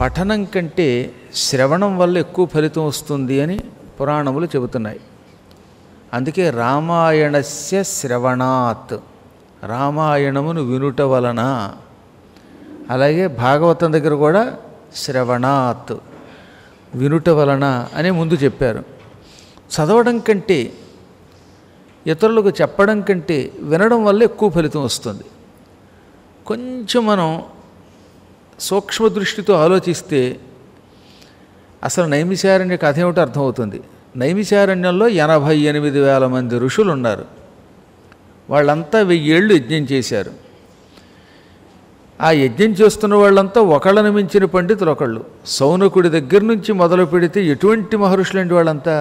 పఠనం కంటే శ్రవణం వల్ల ఎక్కువ ఫలితం వస్తుంది అని పురాణములు చెబుతున్నాయి. అందుకే రామాయణస్య శ్రవణాత్, రామాయణమును వినుట వలన. అలాగే భాగవతం దగ్గర కూడా శ్రవణాత్, వినుట వలన అనే ముందు చెప్పారు. చదవడం కంటే, ఇతరులకు చెప్పడం కంటే వినడం వల్ల ఎక్కువ ఫలితం వస్తుంది. కొంచెం మనం సూక్ష్మ దృష్టితో ఆలోచిస్తే అసలు నైమిషారణ్య కథ ఏమిటో అర్థమవుతుంది. నైమిషారణ్యంలో 88,000 మంది ఋషులు ఉన్నారు. వాళ్ళంతా 1000 ఏళ్ళు యజ్ఞం చేశారు. ఆ యజ్ఞం చేస్తున్న వాళ్ళంతా ఒకళ్ళని మించిన పండితులు ఒకళ్ళు. సౌనకుడి దగ్గర నుంచి మొదలు పెడితే ఎటువంటి మహర్షులండి వాళ్ళంతా?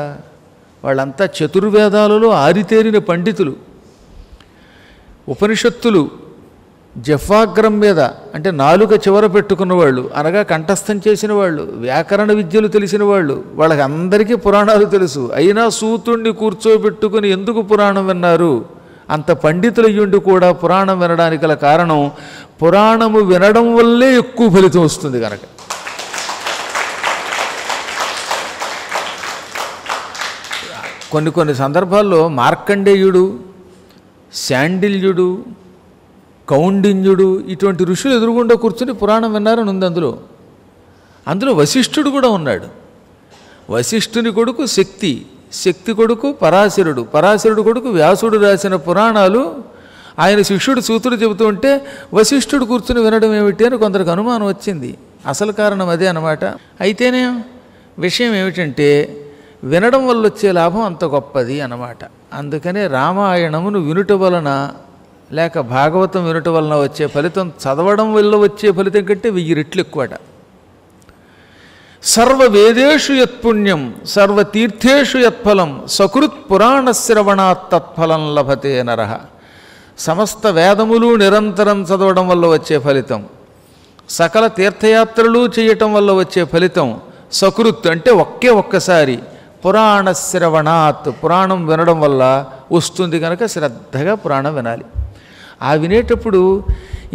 వాళ్ళంతా చతుర్వేదాలలో ఆరితేరిన పండితులు. ఉపనిషత్తులు జఫాగ్రం మీద అంటే నాలుక చివర పెట్టుకున్నవాళ్ళు, అనగా కంఠస్థం చేసిన వాళ్ళు, వ్యాకరణ విద్యలు తెలిసిన వాళ్ళు, వాళ్ళకి అందరికీ పురాణాలు తెలుసు. అయినా సూతుణ్ణి కూర్చోబెట్టుకుని ఎందుకు పురాణం విన్నారు? అంత పండితులయ్యుండి కూడా పురాణం వినడానికి గల కారణం, పురాణము వినడం వల్లే ఎక్కువ ఫలితం వస్తుంది కనుక. కొన్ని సందర్భాల్లో మార్కండేయుడు, శాండిల్యుడు, కౌండిన్యుడు ఇటువంటి ఋషులు ఎదురుగుండా కూర్చుని పురాణం విన్నారని ఉంది. అందులో వశిష్ఠుడు కూడా ఉన్నాడు. వశిష్ఠుని కొడుకు శక్తి, శక్తి కొడుకు పరాశరుడు, పరాశరుడు కొడుకు వ్యాసుడు రాసిన పురాణాలు ఆయన శిష్యుడు సూతుడు చెబుతూ ఉంటే వశిష్ఠుడు కూర్చుని వినడం ఏమిటి అని కొందరికి అనుమానం వచ్చింది. అసలు కారణం అదే అన్నమాట. అయితేనే విషయం ఏమిటంటే వినడం వల్ల వచ్చే లాభం అంత గొప్పది అన్నమాట. అందుకనే రామాయణమును వినుట వలన లేక భాగవతం వినుట వలన వచ్చే ఫలితం చదవడం వల్ల వచ్చే ఫలితం కంటే 1000 రెట్లు ఎక్కువట. సర్వవేదేషు యత్పుణ్యం సర్వతీర్థేషు యత్ఫలం సకృత్ పురాణశ్రవణాత్ తత్ఫలం లభతే నరః. సమస్త వేదములు నిరంతరం చదవడం వల్ల వచ్చే ఫలితం, సకల తీర్థయాత్రలు చేయటం వల్ల వచ్చే ఫలితం, సకృత్ అంటే ఒక్కసారి పురాణశ్రవణాత్, పురాణం వినడం వల్ల వస్తుంది కనుక శ్రద్ధగా పురాణం వినాలి. ఆ వినేటప్పుడు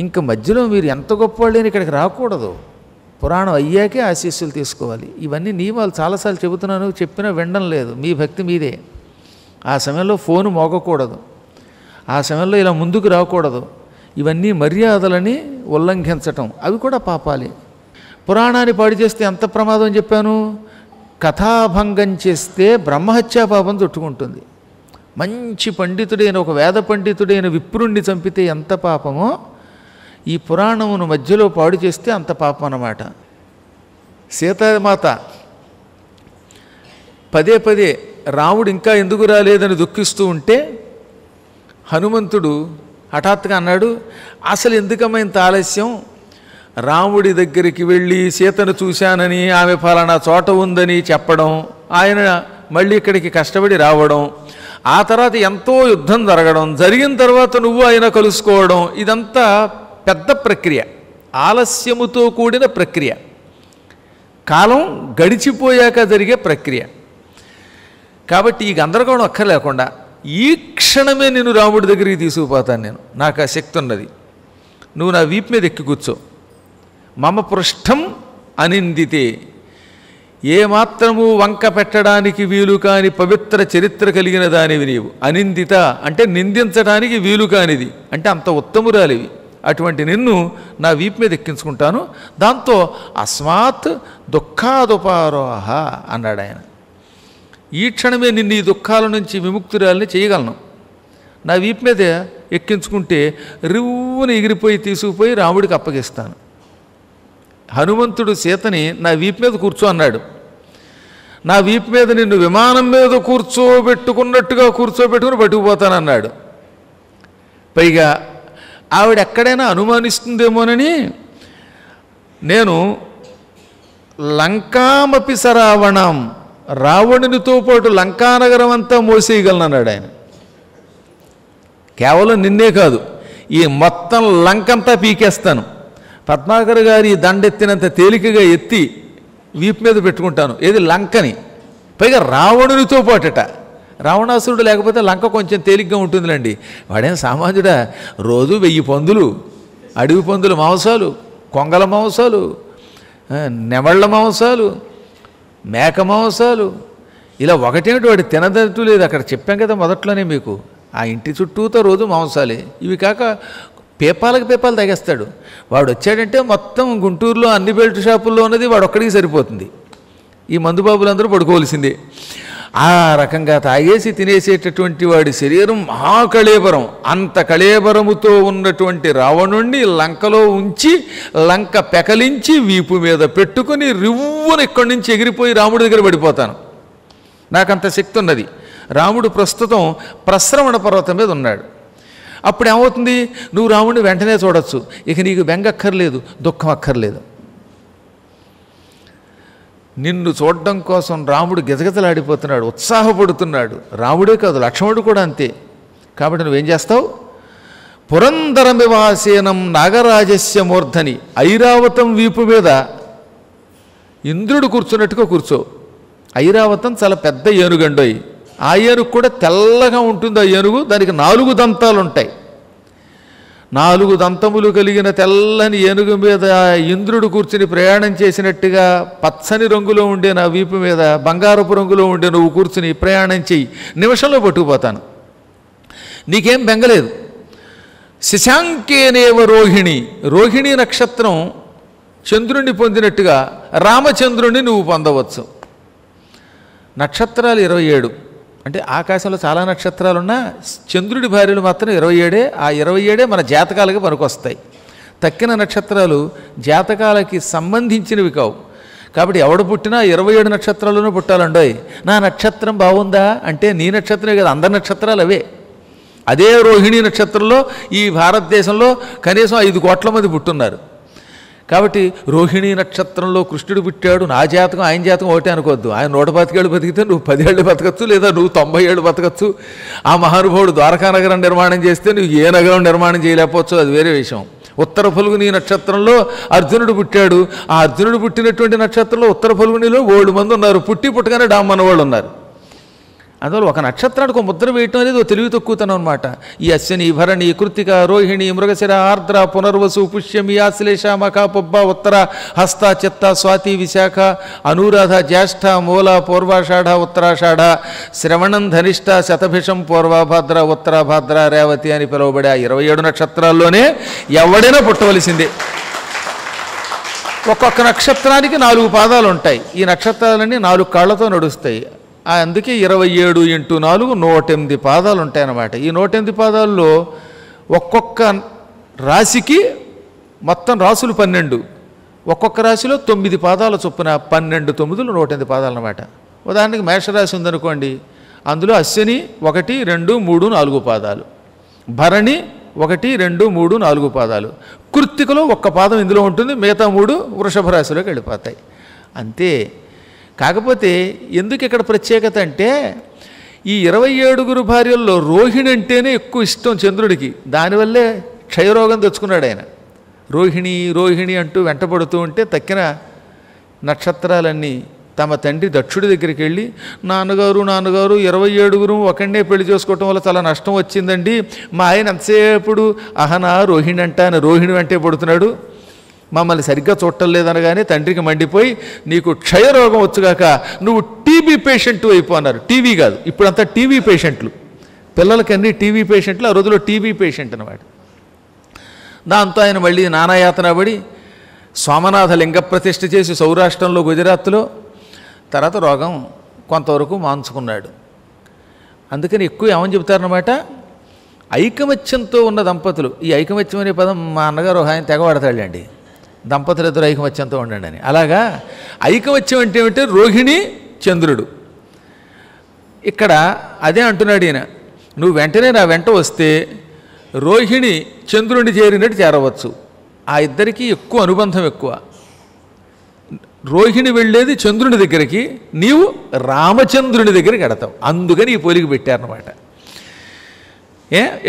ఇంక మధ్యలో మీరు ఎంత గొప్పవాళ్ళని ఇక్కడికి రాకూడదు. పురాణం అయ్యాకే ఆశీస్సులు తీసుకోవాలి. ఇవన్నీ నియమాలు చాలాసార్లు చెబుతున్నాను, చెప్పినా వినడం లేదు. మీ భక్తి మీదే. ఆ సమయంలో ఫోను మోగకూడదు, ఆ సమయంలో ఇలా ముందుకు రాకూడదు. ఇవన్నీ మర్యాదలని ఉల్లంఘించటం, అవి కూడా పాపాలే. పురాణాన్ని పాడు చేస్తే ఎంత ప్రమాదం చెప్పాను. కథాభంగం చేస్తే బ్రహ్మహత్యా పాపం చుట్టుకుంటుంది. మంచి పండితుడైన ఒక వేద పండితుడైన విప్రుణ్ణి చంపితే ఎంత పాపమో, ఈ పురాణమును మధ్యలో పాడు చేస్తే అంత పాపం అన్నమాట. సీతామాత పదే రాముడు ఇంకా ఎందుకు రాలేదని దుఃఖిస్తూ ఉంటే హనుమంతుడు హఠాత్తుగా అన్నాడు, అసలు ఎందుకమ్మా ఇంత ఆలస్యం? రాముడి దగ్గరికి వెళ్ళి సీతను చూశానని, ఆమె ఫలానా చోట ఉందని చెప్పడం, ఆయన మళ్ళీ ఇక్కడికి కష్టపడి రావడం, ఆ తర్వాత ఎంతో యుద్ధం జరగడం, జరిగిన తర్వాత నువ్వు ఆయన కలుసుకోవడం, ఇదంతా పెద్ద ప్రక్రియ, ఆలస్యముతో కూడిన ప్రక్రియ, కాలం గడిచిపోయాక జరిగే ప్రక్రియ. కాబట్టి ఈ గందరగోళం అక్కర్లేకుండా ఈ క్షణమే నేను రాముడి దగ్గరికి తీసుకుపోతాను. నాకు ఆ శక్తి ఉన్నది. నువ్వు నా వీపు మీద ఎక్కి కూర్చో. మమ పృష్ఠం అనిందితే, ఏమాత్రము వంక పెట్టడానికి వీలు కాని పవిత్ర చరిత్ర కలిగిన దానివి నీవు. అనిందిత అంటే నిందించడానికి వీలు కానిది, అంటే అంత ఉత్తమురాలివి. అటువంటి నిన్ను నా వీపు మీద ఎక్కించుకుంటాను. దాంతో అస్మాత్ దుఃఖాదుపారోహ అన్నాడు ఆయన. ఈ క్షణమే నిన్ను ఈ దుఃఖాల నుంచి విముక్తురాలని చేయగలను. నా వీపు మీద ఎక్కించుకుంటే రివ్వుని ఎగిరిపోయి తీసుకుపోయి రాముడికి అప్పగిస్తాను. హనుమంతుడు సీతని నా వీపు మీద కూర్చో అన్నాడు. నా వీపు మీద నిన్ను విమానం మీద కూర్చోబెట్టుకున్నట్టుగా కూర్చోబెట్టుకుని పట్టుకుపోతానన్నాడు. పైగా ఆవిడ ఎక్కడైనా అనుమానిస్తుందేమోనని నేను లంకామపి సరావణం, రావణునితో పాటు లంకానగరం అంతా మోసేయగలను అన్నాడు ఆయన. కేవలం నిన్నే కాదు, ఈ మొత్తం లంకంతా పీకేస్తాను. పద్మాకర్ గారి దండెత్తినంత తేలికగా ఎత్తి వీపు మీద పెట్టుకుంటాను. ఏది లంకని, పైగా రావణునితో పాటట. రావణాసురుడు లేకపోతే లంక కొంచెం తేలిగ్గా ఉంటుందిలేండి. వాడేం సామాన్యుడా? రోజు 1000 పందులు, అడవి పందుల మాంసాలు, కొంగల మాంసాలు, నెమళ్ళ మాంసాలు, మేక మాంసాలు, ఇలా ఒకటేమిటి వాడు తినదట్టు లేదు. అక్కడ చెప్పాం కదా మొదట్లోనే మీకు, ఆ ఇంటి చుట్టూతో రోజు మాంసాలే. ఇవి కాక పేపాలు తాగేస్తాడు. వాడు వచ్చాడంటే మొత్తం గుంటూరులో అన్ని బెల్ట్ షాపుల్లో ఉన్నది వాడు ఒక్కడికి సరిపోతుంది. ఈ మందుబాబులందరూ పడుకోవాల్సిందే. ఆ రకంగా తాగేసి తినేసేటటువంటి వాడి శరీరం మహాకళేబరం. అంత కళేబరముతో ఉన్నటువంటి రావణుణ్ణి లంకలో ఉంచి, లంక పెకలించి వీపు మీద పెట్టుకుని రివ్వున ఇక్కడి నుంచి ఎగిరిపోయి రాముడి దగ్గర పడిపోతాను, నాకంత శక్తి ఉన్నది. రాముడు ప్రస్తుతం ప్రస్రవణ పర్వతం మీద ఉన్నాడు. అప్పుడు ఏమవుతుంది, నువ్వు రాముడిని వెంటనే చూడొచ్చు. ఇక నీకు బెంగ అక్కర్లేదు, దుఃఖం అక్కర్లేదు. నిన్ను చూడడం కోసం రాముడు గిజగిజలాడిపోతున్నాడు, ఉత్సాహపడుతున్నాడు. రాముడే కాదు, లక్ష్మణుడు కూడా అంతే. కాబట్టి నువ్వేం చేస్తావు, పురంధరమివాసేనం నాగరాజస్య మూర్ధని, ఐరావతం వీపు మీద ఇంద్రుడు కూర్చున్నట్టుగా కూర్చో. ఐరావతం చాలా పెద్ద ఏనుగండోయి. ఆ ఏనుగు కూడా తెల్లగా ఉంటుంది. ఆ ఏనుగు, దానికి 4 దంతాలు ఉంటాయి. 4 దంతములు కలిగిన తెల్లని ఏనుగు మీద ఇంద్రుడు కూర్చుని ప్రయాణం చేసినట్టుగా పచ్చని రంగులో ఉండే నా వీపు మీద బంగారపు రంగులో ఉండే నువ్వు కూర్చుని ప్రయాణం చెయ్యి, నిమిషంలో పట్టుకుపోతాను, నీకేం బెంగలేదు. శశాంకేనేవ రోహిణి, రోహిణీ నక్షత్రం చంద్రుణ్ణి పొందినట్టుగా రామచంద్రుణ్ణి నువ్వు పొందవచ్చు. నక్షత్రాలు 27. అంటే ఆకాశంలో చాలా నక్షత్రాలున్నా చంద్రుడి భార్యలు మాత్రం 27. ఆ 27 మన జాతకాలకి పనికొస్తాయి. తక్కిన నక్షత్రాలు జాతకాలకి సంబంధించినవి కావు. కాబట్టి ఎవడు పుట్టినా 27 నక్షత్రాల్లోనూ పుట్టాలండోయ్. నా నక్షత్రం బాగుందా అంటే నీ నక్షత్రమే కదా, అందరి నక్షత్రాలు అవే. అదే రోహిణీ నక్షత్రంలో ఈ భారతదేశంలో కనీసం 5 కోట్ల మంది పుట్టున్నారు. కాబట్టి రోహిణీ నక్షత్రంలో కృష్ణుడు పుట్టాడు, నా జాతకం ఆయన జాతకం ఒకటే అనుకోవద్దు. ఆయన 125 ఏళ్ళు బతికితే నువ్వు 10 ఏళ్ళు బతకచ్చు, లేదా నువ్వు 90 ఏళ్ళు బతకచ్చు. ఆ మహానుభావుడు ద్వారకా నగరం నిర్మాణం చేస్తే నువ్వు ఏ నగరం నిర్మాణం చేయలేకపోవచ్చు, అది వేరే విషయం. ఉత్తర ఫల్గుని నక్షత్రంలో అర్జునుడు పుట్టాడు. ఆ అర్జునుడు పుట్టినటువంటి నక్షత్రంలో ఉత్తర ఫల్గునిలో 7 మంది ఉన్నారు. పుట్టగానే డామ్మన్న వాళ్ళు ఉన్నారు. అందువల్ల ఒక నక్షత్రానికి ఒక ముద్ర వేయటం అనేది ఒక తెలివి తక్కువతనం అనమాట. ఈ అశ్విని, భరణి, కృత్తిక, రోహిణి, మృగశిర, ఆర్ద్ర, పునర్వసు, పుష్యమి, ఆశ్లేష, మఖ, పుబ్బ, ఉత్తర, హస్త, చిత్త, స్వాతి, విశాఖ, అనురాధ, జ్యేష్ఠ, మూల, పూర్వాషాఢ, ఉత్తరాషాఢ, శ్రవణం, ధనిష్ట, శతభిషం, పూర్వభద్ర, ఉత్తరభద్ర, రేవతి అని పిలువబడే 27 నక్షత్రాల్లోనే ఎవడైనా పుట్టవలసిందే. ఒక్కొక్క నక్షత్రానికి 4 పాదాలు ఉంటాయి. ఈ నక్షత్రాలన్నీ 4 కాళ్లతో నడుస్తాయి. అందుకే 27 × 4 108 పాదాలు ఉంటాయన్నమాట. ఈ 108 పాదాల్లో ఒక్కొక్క రాశికి మొత్తం రాసులు 12, ఒక్కొక్క రాశిలో 9 పాదాల చొప్పున 12 9 108 పాదాలు అన్నమాట. ఉదాహరణకి మేషరాశి ఉందనుకోండి, అందులో అశ్విని 1 2 3 4 పాదాలు, భరణి 1 2 3 4 పాదాలు, కృత్తికలో 1 పాదం ఇందులో ఉంటుంది, మిగతా 3 వృషభ రాశిలోకి వెళ్ళిపోతాయి. అంతే. కాకపోతే ఎందుకు ఇక్కడ ప్రత్యేకత అంటే, ఈ 27 భార్యల్లో రోహిణి అంటేనే ఎక్కువ ఇష్టం చంద్రుడికి. దానివల్లే క్షయరోగం తెచ్చుకున్నాడు ఆయన. రోహిణి రోహిణి అంటూ వెంటపడుతూ ఉంటే తక్కిన నక్షత్రాలన్నీ తమ తండ్రి దక్షుడి దగ్గరికి వెళ్ళి, నాన్నగారు 27 ఒకడినే పెళ్లి చేసుకోవటం వల్ల చాలా నష్టం వచ్చిందండి, మా ఆయన ఎంతసేపుడు అహనా రోహిణి అంట అని రోహిణి వెంటే పడుతున్నాడు, మమ్మల్ని సరిగ్గా చూడటం లేదనగానే తండ్రికి మండిపోయి, నీకు క్షయరోగం వచ్చుగాక నువ్వు టీబీ పేషెంట్ అయిపోన్నారు. టీవీ కాదు, ఇప్పుడంతా టీవీ పేషెంట్లు, పిల్లలకి అన్నీ టీవీ పేషెంట్లు, ఆ రోజులో టీబీ పేషెంట్ అన్నమాట. దాంతో ఆయన మళ్ళీ నానాయాతన పడి సోమనాథ లింగ ప్రతిష్ఠ చేసి సౌరాష్ట్రంలో, గుజరాత్లో, తర్వాత రోగం కొంతవరకు మాన్చుకున్నాడు. అందుకని ఎక్కువ ఏమని చెబుతారన్నమాట, ఐకమత్యంతో ఉన్న దంపతులు. ఈ ఐకమత్యం అనే పదం మా అన్నగారు ఆయన తెగవాడతాడండి, దంపతులు ఇద్దరు ఐకమత్యంతో ఉండండి అని. అలాగా ఐకమత్యం అంటే ఏమిటంటే రోహిణి చంద్రుడు. ఇక్కడ అదే అంటున్నాడు ఈయన, నువ్వు వెంటనే నా వెంట వస్తే రోహిణి చంద్రుడిని చేరినట్టు చేరవచ్చు. ఆ ఇద్దరికీ ఎక్కువ అనుబంధం ఎక్కువ. రోహిణి వెళ్ళేది చంద్రుని దగ్గరికి, నీవు రామచంద్రుని దగ్గరికి ఎడతావు. అందుకని ఈ పోలిక పెట్టారన్నమాట.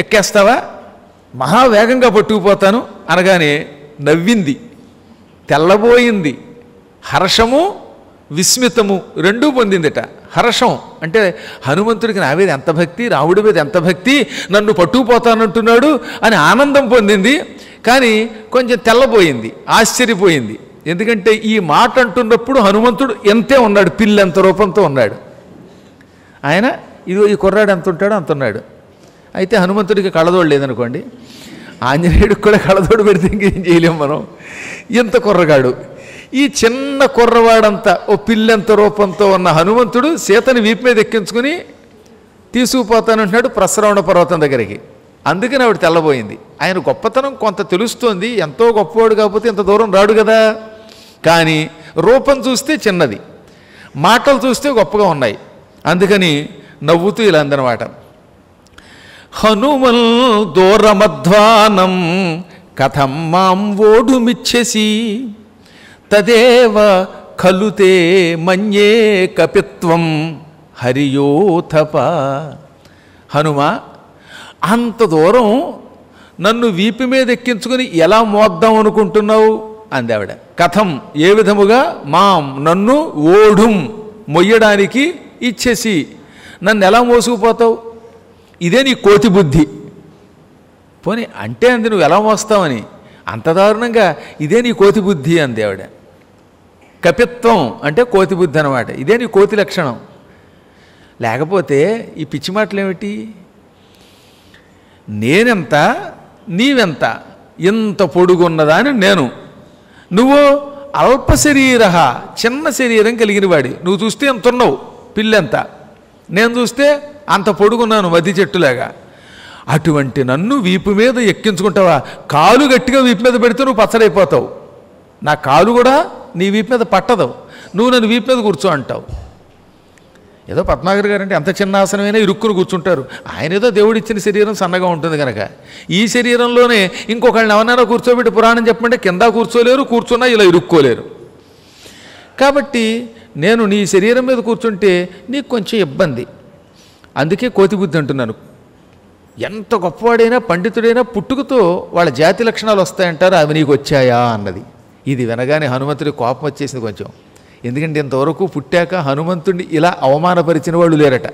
ఎక్కేస్తావా, మహావేగంగా పట్టుకుపోతాను అనగానే నవ్వింది, తెల్లబోయింది, హర్షము విస్మితము రెండూ పొందిందిట. హర్షం అంటే హనుమంతుడికి నా మీద ఎంత భక్తి, రాముడి మీద ఎంత భక్తి, నన్ను పట్టుకుపోతానంటున్నాడు అని ఆనందం పొందింది. కానీ కొంచెం తెల్లబోయింది, ఆశ్చర్యపోయింది. ఎందుకంటే ఈ మాట అంటున్నప్పుడు హనుమంతుడు ఎంతే ఉన్నాడు, పిల్లంత రూపంతో ఉన్నాడు. ఆయన ఇదిగో ఈ కుర్రాడు ఎంత ఉంటాడో అంత ఉన్నాడు. అయితే హనుమంతుడికి కళ్ళదోడు లేదనుకోండి, ఆంజనేయుడికి కూడా కళ్ళదోడు పెడితే ఇంకేం చేయలేం మనం. ఇంత కుర్రగాడు, ఈ చిన్న కుర్రవాడంతా ఓ పిల్లంత రూపంతో ఉన్న హనుమంతుడు సీతని వీపు మీద ఎక్కించుకుని తీసుకుపోతానంటున్నాడు ప్రసరవణ పర్వతం దగ్గరికి. అందుకని ఆవిడ తెల్లబోయింది. ఆయన గొప్పతనం కొంత తెలుస్తోంది, ఎంతో గొప్పవాడు కాకపోతే ఇంత దూరం రాడు కదా. కానీ రూపం చూస్తే చిన్నది, మాటలు చూస్తే గొప్పగా ఉన్నాయి. అందుకని నవ్వుతూ ఇలా అందనమాట, హనుమల్ దూరమధ్వానం కథం మాం ఓడుమిచ్చేసి తదేవ ఖలుతే మన్యే కపిత్వం హరియోథప. హనుమ, అంత దూరం నన్ను వీపు మీద ఎక్కించుకుని ఎలా మోద్దాం అనుకుంటున్నావు అంది ఆవిడ. కథం, ఏ విధముగా, మాం నన్ను, ఓఢుం మొయ్యడానికి, ఇచ్చేసి నన్ను ఎలా మోసుకుపోతావు, ఇదే నీ కోతి బుద్ధి. పోనీ అంటే అంది నువ్వు ఎలా మోస్తావని, అంత దారుణంగా ఇదే నీ కోతి బుద్ధి అంది ఆవిడ. కపిత్వం అంటే కోతి బుద్ధి అనమాట, ఇదే నీ కోతి లక్షణం. లేకపోతే ఈ పిచ్చి మాటలు ఏమిటి, నేనెంత నీవెంత, ఇంత పొడుగున్నదాని నేను, నువ్వు అల్ప శరీర, చిన్న శరీరం కలిగిన వాడి. నువ్వు చూస్తే ఎంత ఉన్నావు, పిల్లెంత, నేను చూస్తే అంత పొడుగున్నాను మధ్య చెట్టులాగా. అటువంటి నన్ను వీపు మీద ఎక్కించుకుంటావా, కాలు గట్టిగా వీపు మీద పెడితే నువ్వు పచ్చడైపోతావు, నా కాలు కూడా నీ వీపు మీద పట్టదు, నువ్వు నన్ను వీపు మీద కూర్చో అంటావు. ఏదో పద్మాగర్ గారు అంటే అంత చిన్న ఆసనమైనా ఇరుక్కుని కూర్చుంటారు. ఆయన ఏదో దేవుడిచ్చిన శరీరం సన్నగా ఉంటుంది కనుక, ఈ శరీరంలోనే ఇంకొకళ్ళని ఎవరైనా కూర్చోబెట్టి పురాణం చెప్పమంటే కింద కూర్చోలేరు, కూర్చున్నా ఇలా ఇరుక్కోలేరు. కాబట్టి నేను నీ శరీరం మీద కూర్చుంటే నీకు కొంచెం ఇబ్బంది, అందుకే కోతి బుద్ధి అంటున్నాను. ఎంత గొప్పవాడైనా పండితుడైనా పుట్టుకతో వాళ్ళ జాతి లక్షణాలు వస్తాయంటారు, అవి నీకు వచ్చాయా అన్నది. ఇది వినగానే హనుమంతుడి కోపం వచ్చేసింది కొంచెం. ఎందుకంటే ఇంతవరకు పుట్టాక హనుమంతుడిని ఇలా అవమానపరిచిన వాళ్ళు లేరట.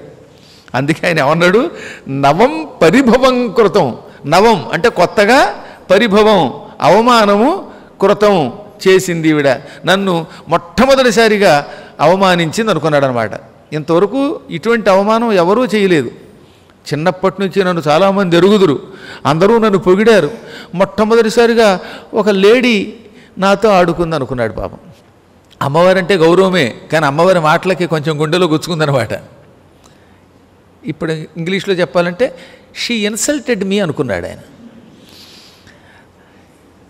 అందుకే ఆయన ఏమన్నాడు, నవం పరిభవం కృతం. నవం అంటే కొత్తగా, పరిభవం అవమానము, కృతం చేసింది ఈవిడ, నన్ను మొట్టమొదటిసారిగా అవమానించింది అనుకున్నాడు అనమాట. ఇంతవరకు ఇటువంటి అవమానం ఎవరూ చేయలేదు. చిన్నప్పటి నుంచి నన్ను చాలామంది ఎరుగుదురు, అందరూ నన్ను పొగిడారు. మొట్టమొదటిసారిగా ఒక లేడీ నాతో ఆడుకుంది అనుకున్నాడు పాపం. అమ్మవారంటే గౌరవమే, కానీ అమ్మవారి మాటలకి కొంచెం గుండెలో గుచ్చుకుందనమాట. ఇప్పుడు ఇంగ్లీష్లో చెప్పాలంటే షీ ఇన్సల్టెడ్ మీ అనుకున్నాడు ఆయన.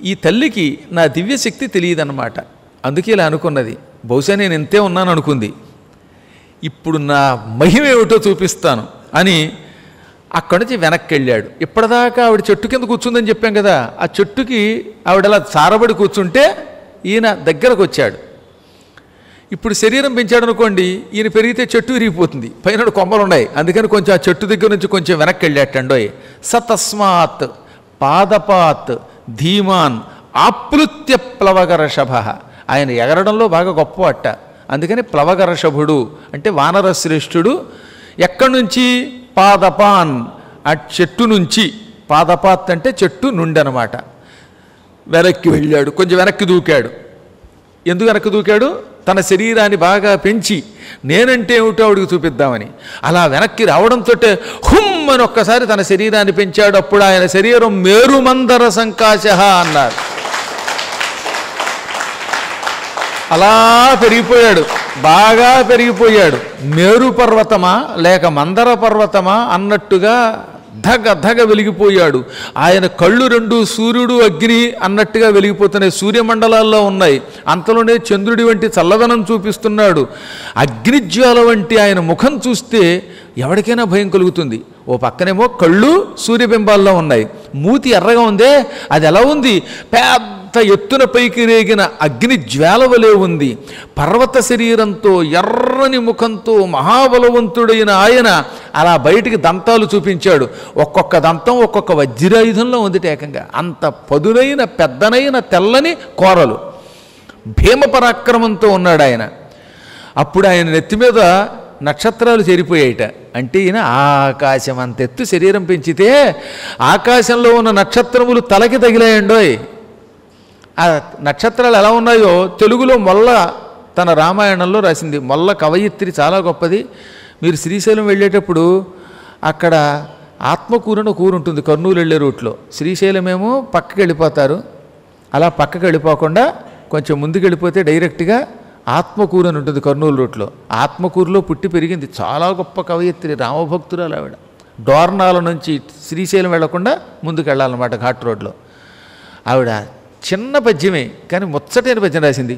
ఈ తల్లికి నా దివ్యశక్తి తెలియదన్నమాట, అందుకే ఇలా అనుకున్నది. బహుశా నేను ఎంతే ఉన్నాను అనుకుంది. ఇప్పుడు నా మహిమ ఏమిటో చూపిస్తాను అని అక్కడి నుంచి వెనక్కి వెళ్ళాడు. ఇప్పటిదాకా ఆవిడ చెట్టు కింద కూర్చుందని చెప్పాం కదా, ఆ చెట్టుకి ఆవిడ అలా చారబడి కూర్చుంటే ఈయన దగ్గరకు వచ్చాడు. ఇప్పుడు శరీరం పెంచాడు అనుకోండి, ఈయన పెరిగితే చెట్టు విరిగిపోతుంది, పైన కొమ్మలు ఉన్నాయి. అందుకని కొంచెం ఆ చెట్టు దగ్గర నుంచి కొంచెం వెనక్కి వెళ్ళాటండోయ్. సతస్మాత్ పాదపాత్ ధీమాన్ ఆప్లుత్య ప్లవగరషభ. ఆయన ఎగరడంలో బాగా గొప్ప అట్ట, అందుకని ప్లవగరషభుడు అంటే వానర శ్రేష్ఠుడు. ఎక్కడి నుంచి, పాదపాన్ ఆ చెట్టు నుంచి, పాదపాత్ అంటే చెట్టు నుండి అనమాట. వెనక్కి వెళ్ళాడు, కొంచెం వెనక్కి దూకాడు. ఎందుకు వెనక్కి దూకాడు, తన శరీరాన్ని బాగా పెంచి నేనంటే ఏమిటో ఆవిడికి చూపిద్దామని. అలా వెనక్కి రావడంతో హుమ్ అని ఒక్కసారి తన శరీరాన్ని పెంచాడు. అప్పుడు ఆయన శరీరం మేరుమందర సంకాశ అన్నారు. అలా పెరిగిపోయాడు, బాగా పెరిగిపోయాడు. మేరు పర్వతమా లేక మందర పర్వతమా అన్నట్టుగా ధగ ధగ వెలిగిపోయాడు. ఆయన కళ్ళు రెండు సూర్యుడు అగ్ని అన్నట్టుగా వెలిగిపోతున్నాయి, సూర్యమండలాల్లో ఉన్నాయి. అంతలోనే చంద్రుడి వంటి చల్లదనం చూపిస్తున్నాడు. అగ్నిజ్వాల వంటి ఆయన ముఖం చూస్తే ఎవరికైనా భయం కలుగుతుంది. ఓ పక్కనేమో కళ్ళు సూర్యబింబాల్లో ఉన్నాయి, మూతి ఎర్రగా ఉందే, అది ఎలా ఉంది, పెద్ద ఎత్తున పైకి రేగిన అగ్ని జ్వాల వలె ఉంది. పర్వత శరీరంతో ఎర్రని ముఖంతో మహాబలవంతుడైన ఆయన అలా బయటికి దంతాలు చూపించాడు. ఒక్కొక్క దంతం ఒక్కొక్క వజ్రాయుధంలో ఉంది ఏకంగా. అంత పదునైన పెద్దనైన తెల్లని కోరలు, భీమ పరాక్రమంతో ఉన్నాడు ఆయన. అప్పుడు ఆయన నెత్తి మీద నక్షత్రాలు చేరిపోయాయిట. అంటే ఈయన ఆకాశం అంతెత్తు శరీరం పెంచితే ఆకాశంలో ఉన్న నక్షత్రములు తలకి తగిలాయండోయ్. ఆ నక్షత్రాలు ఎలా ఉన్నాయో తెలుగులో మొల్ల తన రామాయణంలో రాసింది. మొల్ల కవయిత్రి చాలా గొప్పది. మీరు శ్రీశైలం వెళ్ళేటప్పుడు అక్కడ ఆత్మకూరని ఒక ఊరు ఉంటుంది కర్నూలు వెళ్ళే రూట్లో. శ్రీశైలమేమో పక్కకి వెళ్ళిపోతారు, అలా పక్కకి వెళ్ళిపోకుండా కొంచెం ముందుకు వెళ్ళిపోతే డైరెక్ట్గా ఆత్మకూరు అని ఉంటుంది కర్నూలు రూట్లో. ఆత్మకూరులో పుట్టి పెరిగింది. చాలా గొప్ప కవయిత్రి, రామభక్తురాలు ఆవిడ. డోర్నాల నుంచి శ్రీశైలం వెళ్లకుండా ముందుకు వెళ్ళాలన్నమాట ఘాట్ రోడ్లో. ఆవిడ చిన్న పద్యమే కానీ ముచ్చటైన పద్యం రాసింది.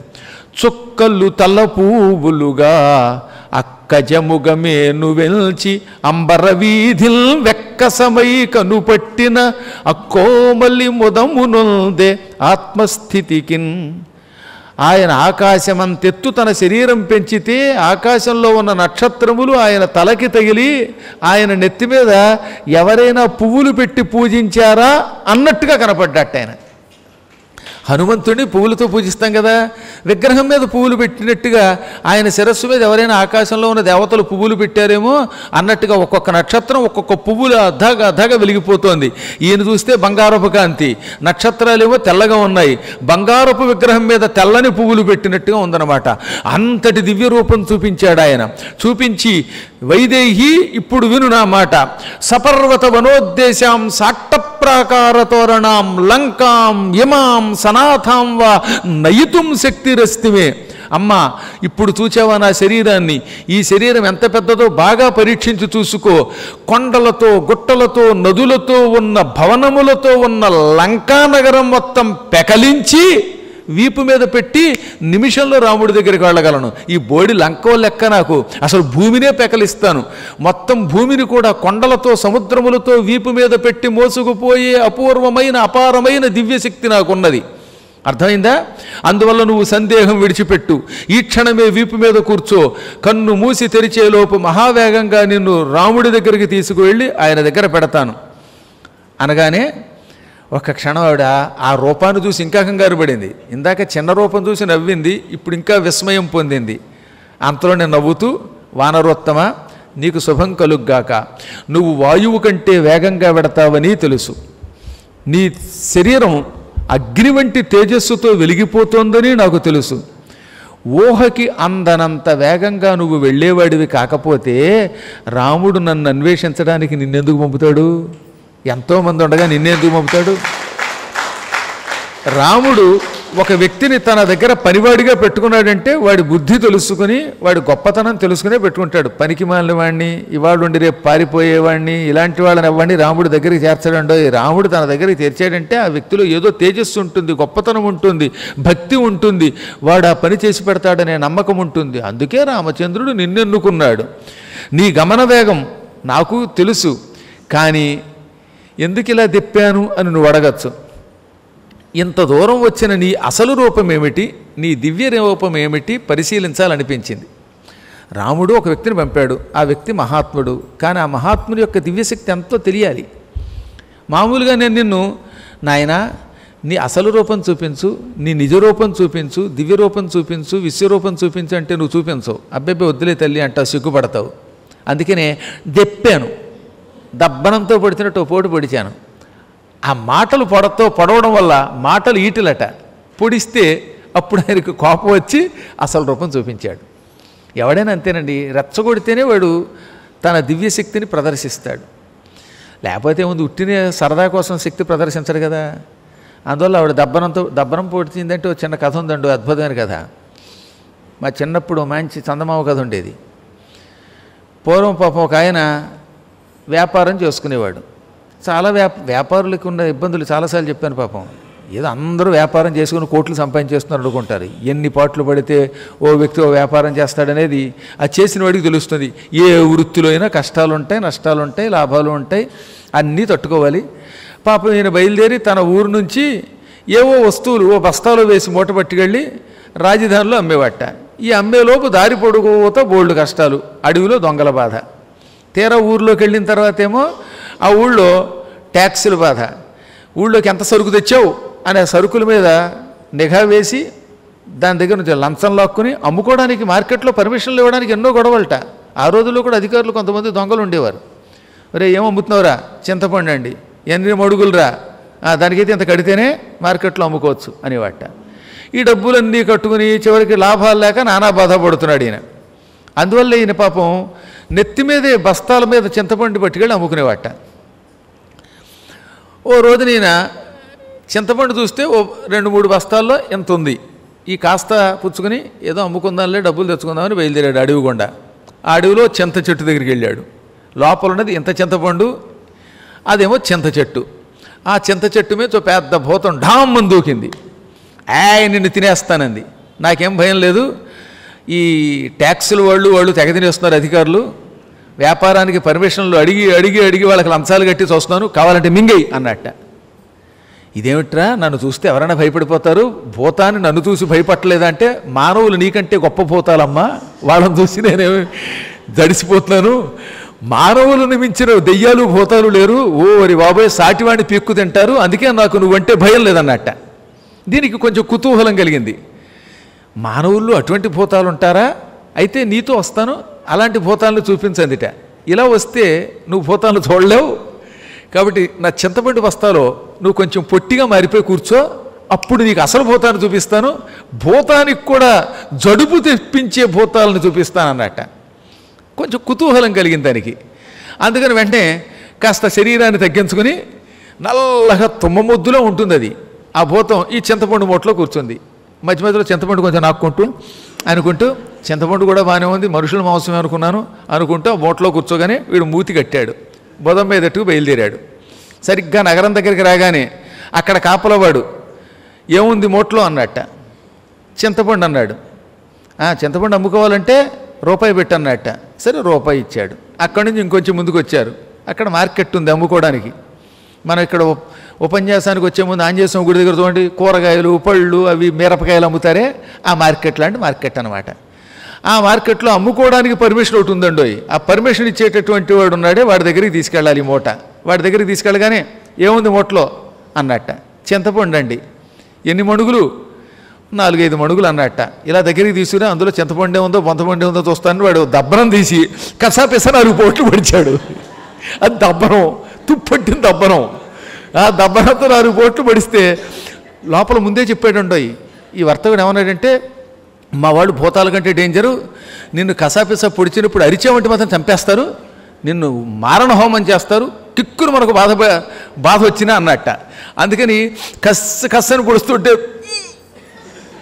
చుక్కలు తల పువ్వులుగా అక్కజముగమేను వెల్చి అంబర వీధిల్ వెక్కసమై కనుపట్టిన అక్కోమల్లి ముదమునొందే ఆత్మస్థితికిన్. ఆయన ఆకాశమంతెత్తు తన శరీరం పెంచితే ఆకాశంలో ఉన్న నక్షత్రములు ఆయన తలకి తగిలి ఆయన నెత్తి మీద ఎవరైనా పువ్వులు పెట్టి పూజించారా అన్నట్టుగా కనపడ్డట్టు ఆయన. హనుమంతుడిని పువ్వులతో పూజిస్తాం కదా, విగ్రహం మీద పువ్వులు పెట్టినట్టుగా ఆయన శిరస్సు మీద ఎవరైనా ఆకాశంలో ఉన్న దేవతలు పువ్వులు పెట్టారేమో అన్నట్టుగా ఒక్కొక్క నక్షత్రం ఒక్కొక్క పువ్వులు అద్దగా వెలిగిపోతోంది. ఈయన చూస్తే బంగారపు కాంతి, నక్షత్రాలేమో తెల్లగా ఉన్నాయి, బంగారపు విగ్రహం మీద తెల్లని పువ్వులు పెట్టినట్టుగా ఉందన్నమాట. అంతటి దివ్య రూపం చూపించాడు ఆయన. చూపించి వైదేహి ఇప్పుడు విను నా మాట, సపర్వత వనోద్దేశాం సాట్టప్రాకార తోరణాం లంకాం ఇమాం సనాథాం వా నయితుం శక్తిరస్తిమే. అమ్మా ఇప్పుడు చూచావా నా శరీరాన్ని, ఈ శరీరం ఎంత పెద్దదో బాగా పరీక్షించి చూసుకో. కొండలతో గుట్టలతో నదులతో ఉన్న భవనములతో ఉన్న లంకానగరం మొత్తం పెకలించి వీపు మీద పెట్టి నిమిషంలో రాముడి దగ్గరికి వెళ్ళగలను. ఈ బోడి లంకో లెక్క నాకు, అసలు భూమినే పెకలిస్తాను. మొత్తం భూమిని కూడా కొండలతో సముద్రములతో వీపు మీద పెట్టి మోసుకుపోయే అపూర్వమైన అపారమైన దివ్యశక్తి నాకున్నది. అర్థమైందా? అందువల్ల నువ్వు సందేహం విడిచిపెట్టు, ఈ క్షణమే వీపు మీద కూర్చో. కన్ను మూసి తెరిచేలోపు మహావేగంగా నిన్ను రాముడి దగ్గరికి తీసుకువెళ్ళి ఆయన దగ్గర పెడతాను అనగానే ఒక క్షణం ఆవిడ ఆ రూపాన్ని చూసి ఇంకా కంగారు పడింది. ఇందాక చిన్న రూపం చూసి నవ్వింది, ఇప్పుడు ఇంకా విస్మయం పొందింది. అంతలో నేను నవ్వుతూ, వానరోత్తమ నీకు శుభం కలుగ్గాక, నువ్వు వాయువు కంటే వేగంగా వెడతావని తెలుసు, నీ శరీరం అగ్ని వంటి తేజస్సుతో వెలిగిపోతోందని నాకు తెలుసు. ఊహకి అందనంత వేగంగా నువ్వు వెళ్ళేవాడివి కాకపోతే రాముడు నన్ను అన్వేషించడానికి నిన్నెందుకు పంపుతాడు? ఎంతోమంది ఉండగా నిన్నెందుకు పంపుతాడు? రాముడు ఒక వ్యక్తిని తన దగ్గర పనివాడిగా పెట్టుకున్నాడంటే వాడి బుద్ధి తెలుసుకుని వాడి గొప్పతనం తెలుసుకునే పెట్టుకుంటాడు. పనికి మాలిన వాడిని, ఇవాళ ఉండి రేపు పారిపోయేవాడిని, ఇలాంటి వాళ్ళని ఇవ్వండి రాముడి దగ్గరికి చేర్చాడండో. రాముడు తన దగ్గరికి చేర్చాడంటే ఆ వ్యక్తిలో ఏదో తేజస్సు ఉంటుంది, గొప్పతనం ఉంటుంది, భక్తి ఉంటుంది, వాడు ఆ పని చేసి పెడతాడనే నమ్మకం ఉంటుంది. అందుకే రామచంద్రుడు నిన్నెన్నుకున్నాడు. నీ గమన వేగం నాకు తెలుసు, కానీ ఎందుకు ఇలా తిప్పాను అని నువ్వు అడగచ్చు. ఇంత దూరం వచ్చిన నీ అసలు రూపం ఏమిటి, నీ దివ్య రూపం ఏమిటి పరిశీలించాలనిపించింది. రాముడు ఒక వ్యక్తిని పంపాడు, ఆ వ్యక్తి మహాత్ముడు, కానీ ఆ మహాత్ముడి యొక్క దివ్యశక్తి ఎంతో తెలియాలి. మామూలుగా నేను నిన్ను నాయనా నీ అసలు రూపం చూపించు, నీ నిజ రూపం చూపించు, దివ్య రూపం చూపించు, విశ్వరూపం చూపించు అంటే నువ్వు చూపించవు. అబ్బెబ్బే వద్దులే తల్లి అంటావు, సిగ్గుపడతావు. అందుకనే దెప్పాను, దబ్బనంతో పొడిచినట్టు పోటు పొడిచాను. ఆ మాటలు పొడవడం వల్ల మాటలు ఈటలట, పొడిస్తే అప్పుడు ఆయనకు కోపం వచ్చి అసలు రూపం చూపించాడు. ఎవడైనా అంతేనండి, రెచ్చగొడితేనే వాడు తన దివ్యశక్తిని ప్రదర్శిస్తాడు. లేకపోతే ముందు ఉట్టినే సరదా కోసం శక్తి ప్రదర్శించడు కదా. అందువల్ల ఆవిడ దబ్బనం పొడిచిందంటే ఒక చిన్న కథ ఉందండి, అద్భుతమైన కథ. మా చిన్నప్పుడు మంచి చందమామ కథ ఉండేది. పూర్వం పాపం ఒక ఆయన వ్యాపారం చేసుకునేవాడు. చాలా వ్యాపారులకు ఉన్న ఇబ్బందులు చాలాసార్లు చెప్పాను. పాపం ఏదో అందరూ వ్యాపారం చేసుకుని కోట్లు సంపాదించేస్తున్నారు అనుకుంటారు. ఎన్ని పాటలు పడితే ఓ వ్యక్తి ఓ వ్యాపారం చేస్తాడనేది అది చేసిన వాడికి తెలుస్తుంది. ఏ వృత్తిలో అయినా కష్టాలు ఉంటాయి, నష్టాలు ఉంటాయి, లాభాలు ఉంటాయి, అన్నీ తట్టుకోవాలి. పాపం ఈయన బయలుదేరి తన ఊరు నుంచి ఏవో వస్తువులు ఓ బస్తాలో వేసి మూట పట్టుకెళ్ళి రాజధానిలో అమ్మేవాట. ఈ అమ్మేలోపు దారి పొడుగుతో బోల్డ్ కష్టాలు, అడవిలో దొంగల బాధ. తీరా ఊర్లోకి వెళ్ళిన తర్వాత ఏమో ఆ ఊళ్ళో ట్యాక్సుల బాధ. ఊళ్ళోకి ఎంత సరుకు తెచ్చావు అనే సరుకుల మీద నిఘా వేసి దాని దగ్గర నుంచి లంచం లాక్కుని అమ్ముకోవడానికి మార్కెట్లో పర్మిషన్లు ఇవ్వడానికి ఎన్నో గొడవలట. ఆ రోజుల్లో కూడా అధికారులు కొంతమంది దొంగలు ఉండేవారు. ఒరే ఏం అమ్ముతున్నావురా? చింతపండు అండి. ఎన్ని మడుగులురా? దానికైతే ఇంత కడితేనే మార్కెట్లో అమ్ముకోవచ్చు అనేవాట. ఈ డబ్బులన్నీ కట్టుకుని చివరికి లాభాలు లేక నానా బాధపడుతున్నాడు ఈయన. అందువల్ల ఈయన పాపం నెత్తి మీదే బస్తాల మీద చింతపండు పట్టుకెళ్ళి అమ్ముకునేవాట. ఓ రోజు ఈయన చింతపండు చూస్తే ఓ 2-3 బస్తాల్లో ఎంత ఉంది, ఈ కాస్త పుచ్చుకొని ఏదో అమ్ముకుందాంలే డబ్బులు తెచ్చుకుందామని బయలుదేరాడు అడవి గుండా. ఆ అడవిలో చింత చెట్టు దగ్గరికి వెళ్ళాడు. లోపల ఉన్నది ఇంత చింతపండు, అదేమో చింత చెట్టు. ఆ చింత చెట్టు మీద పెద్ద భూతం ఢామ్మని దూకింది. నిన్ను తినేస్తానంది. నాకేం భయం లేదు, ఈ ట్యాక్సుల వాళ్ళు తెగ తినేస్తున్నారు అధికారులు, వ్యాపారానికి పర్మిషన్లు అడిగి వాళ్ళకి లంచాలు కట్టి చూస్తున్నాను, కావాలంటే మింగేయి అన్నట్ట. ఇదేమిట్రా, నన్ను చూస్తే ఎవరైనా భయపడిపోతారు, భూతాన్ని నన్ను చూసి భయపడలేదంటే మానవులు నీకంటే గొప్ప భూతాలమ్మా, వాళ్ళని చూసి నేనేమి జడిసిపోతున్నాను, మానవులను మించిన దెయ్యాలు భూతాలు లేరు, ఓరి బాబోయ్ సాటివాడిని పీక్కు తింటారు, అందుకే నాకు నువ్వంటే భయం లేదన్నట్ట. దీనికి కొంచెం కుతూహలం కలిగింది. మానవుల్లో అటువంటి భూతాలు ఉంటారా, అయితే నీతో వస్తాను, అలాంటి భూతాలను చూపించందిట. ఇలా వస్తే నువ్వు భూతాలను చూడలేవు, కాబట్టి నా చింతపండు బస్తాలో నువ్వు కొంచెం పొట్టిగా మారిపోయి కూర్చో, అప్పుడు నీకు అసలు భూతాన్ని చూపిస్తాను, భూతానికి కూడా జడుపు తెప్పించే భూతాలను చూపిస్తానన్నట్ట. కొంచెం కుతూహలం కలిగింది దానికి. అందుకని వెంటనే కాస్త శరీరాన్ని తగ్గించుకుని నల్లగా తుమ్మముద్దులో ఉంటుంది అది. ఆ భూతం ఈ చింతపండు మూటలో కూర్చుంది. మధ్య మధ్యలో చింతపండు కొంచెం అనుకుంటూ చింతపండు కూడా బాగానే ఉంది, మనుషుల మాంసమే అనుకుంటూ ఆ మూటలో కూర్చోగానే వీడు మూతి కట్టాడు, బొదం మీదట్టు బయలుదేరాడు. సరిగ్గా నగరం దగ్గరికి రాగానే అక్కడ కాపలవాడు ఏముంది మూటలో అన్నట్ట. చింతపండు అన్నాడు. చింతపండు అమ్ముకోవాలంటే రూపాయి పెట్టన్నట్ట. సరే రూపాయి ఇచ్చాడు. అక్కడి నుంచి ఇంకొంచెం ముందుకు వచ్చారు. అక్కడ మార్కెట్ ఉంది అమ్ముకోవడానికి. మనం ఇక్కడ ఉపన్యాసానికి వచ్చే ముందు ఆంజనేయ స్వామి గుడి దగ్గర చూడండి, కూరగాయలు పళ్ళు అవి మిరపకాయలు అమ్ముతారే, ఆ మార్కెట్ లాంటి మార్కెట్ అనమాట. ఆ మార్కెట్లో అమ్ముకోవడానికి పర్మిషన్ ఒకటి ఉందండి. ఆ పర్మిషన్ ఇచ్చేటటువంటి వాడు ఉన్నాడే, వాడి దగ్గరికి తీసుకెళ్ళాలి ఈ మూట. వాడి దగ్గరికి తీసుకెళ్ళగానే ఏముంది మూటలో అన్నట్ట. చింతపండు అండి. ఎన్ని మణుగులు? 4-5 మణుగులు అన్నట్ట. ఇలా దగ్గరికి తీసుకుని అందులో చింతపండే ఉందో బొంతపండే ఉందో చూస్తాను. వాడు దబ్బనం తీసి కసాపిస 4 పోట్లు పడిచాడు. అది దబ్బనం, తుప్పట్టిన దబ్బనం. ఆ దబ్బనంతో 4 పోట్లు పడిస్తే లోపల ముందే చెప్పాడు ఈ వర్తకుడు ఏమన్నాడంటే, మా వాడు భూతాల కంటే డేంజరు, నిన్ను కసాపిస పొడిచినప్పుడు అరిచామంటే మాత్రం చంపేస్తారు, నిన్ను మారణ హోమం చేస్తారు, టిక్కును మనకు బాధ వచ్చినా అన్నట్ట. అందుకని కస్సని పొడుస్తుంటే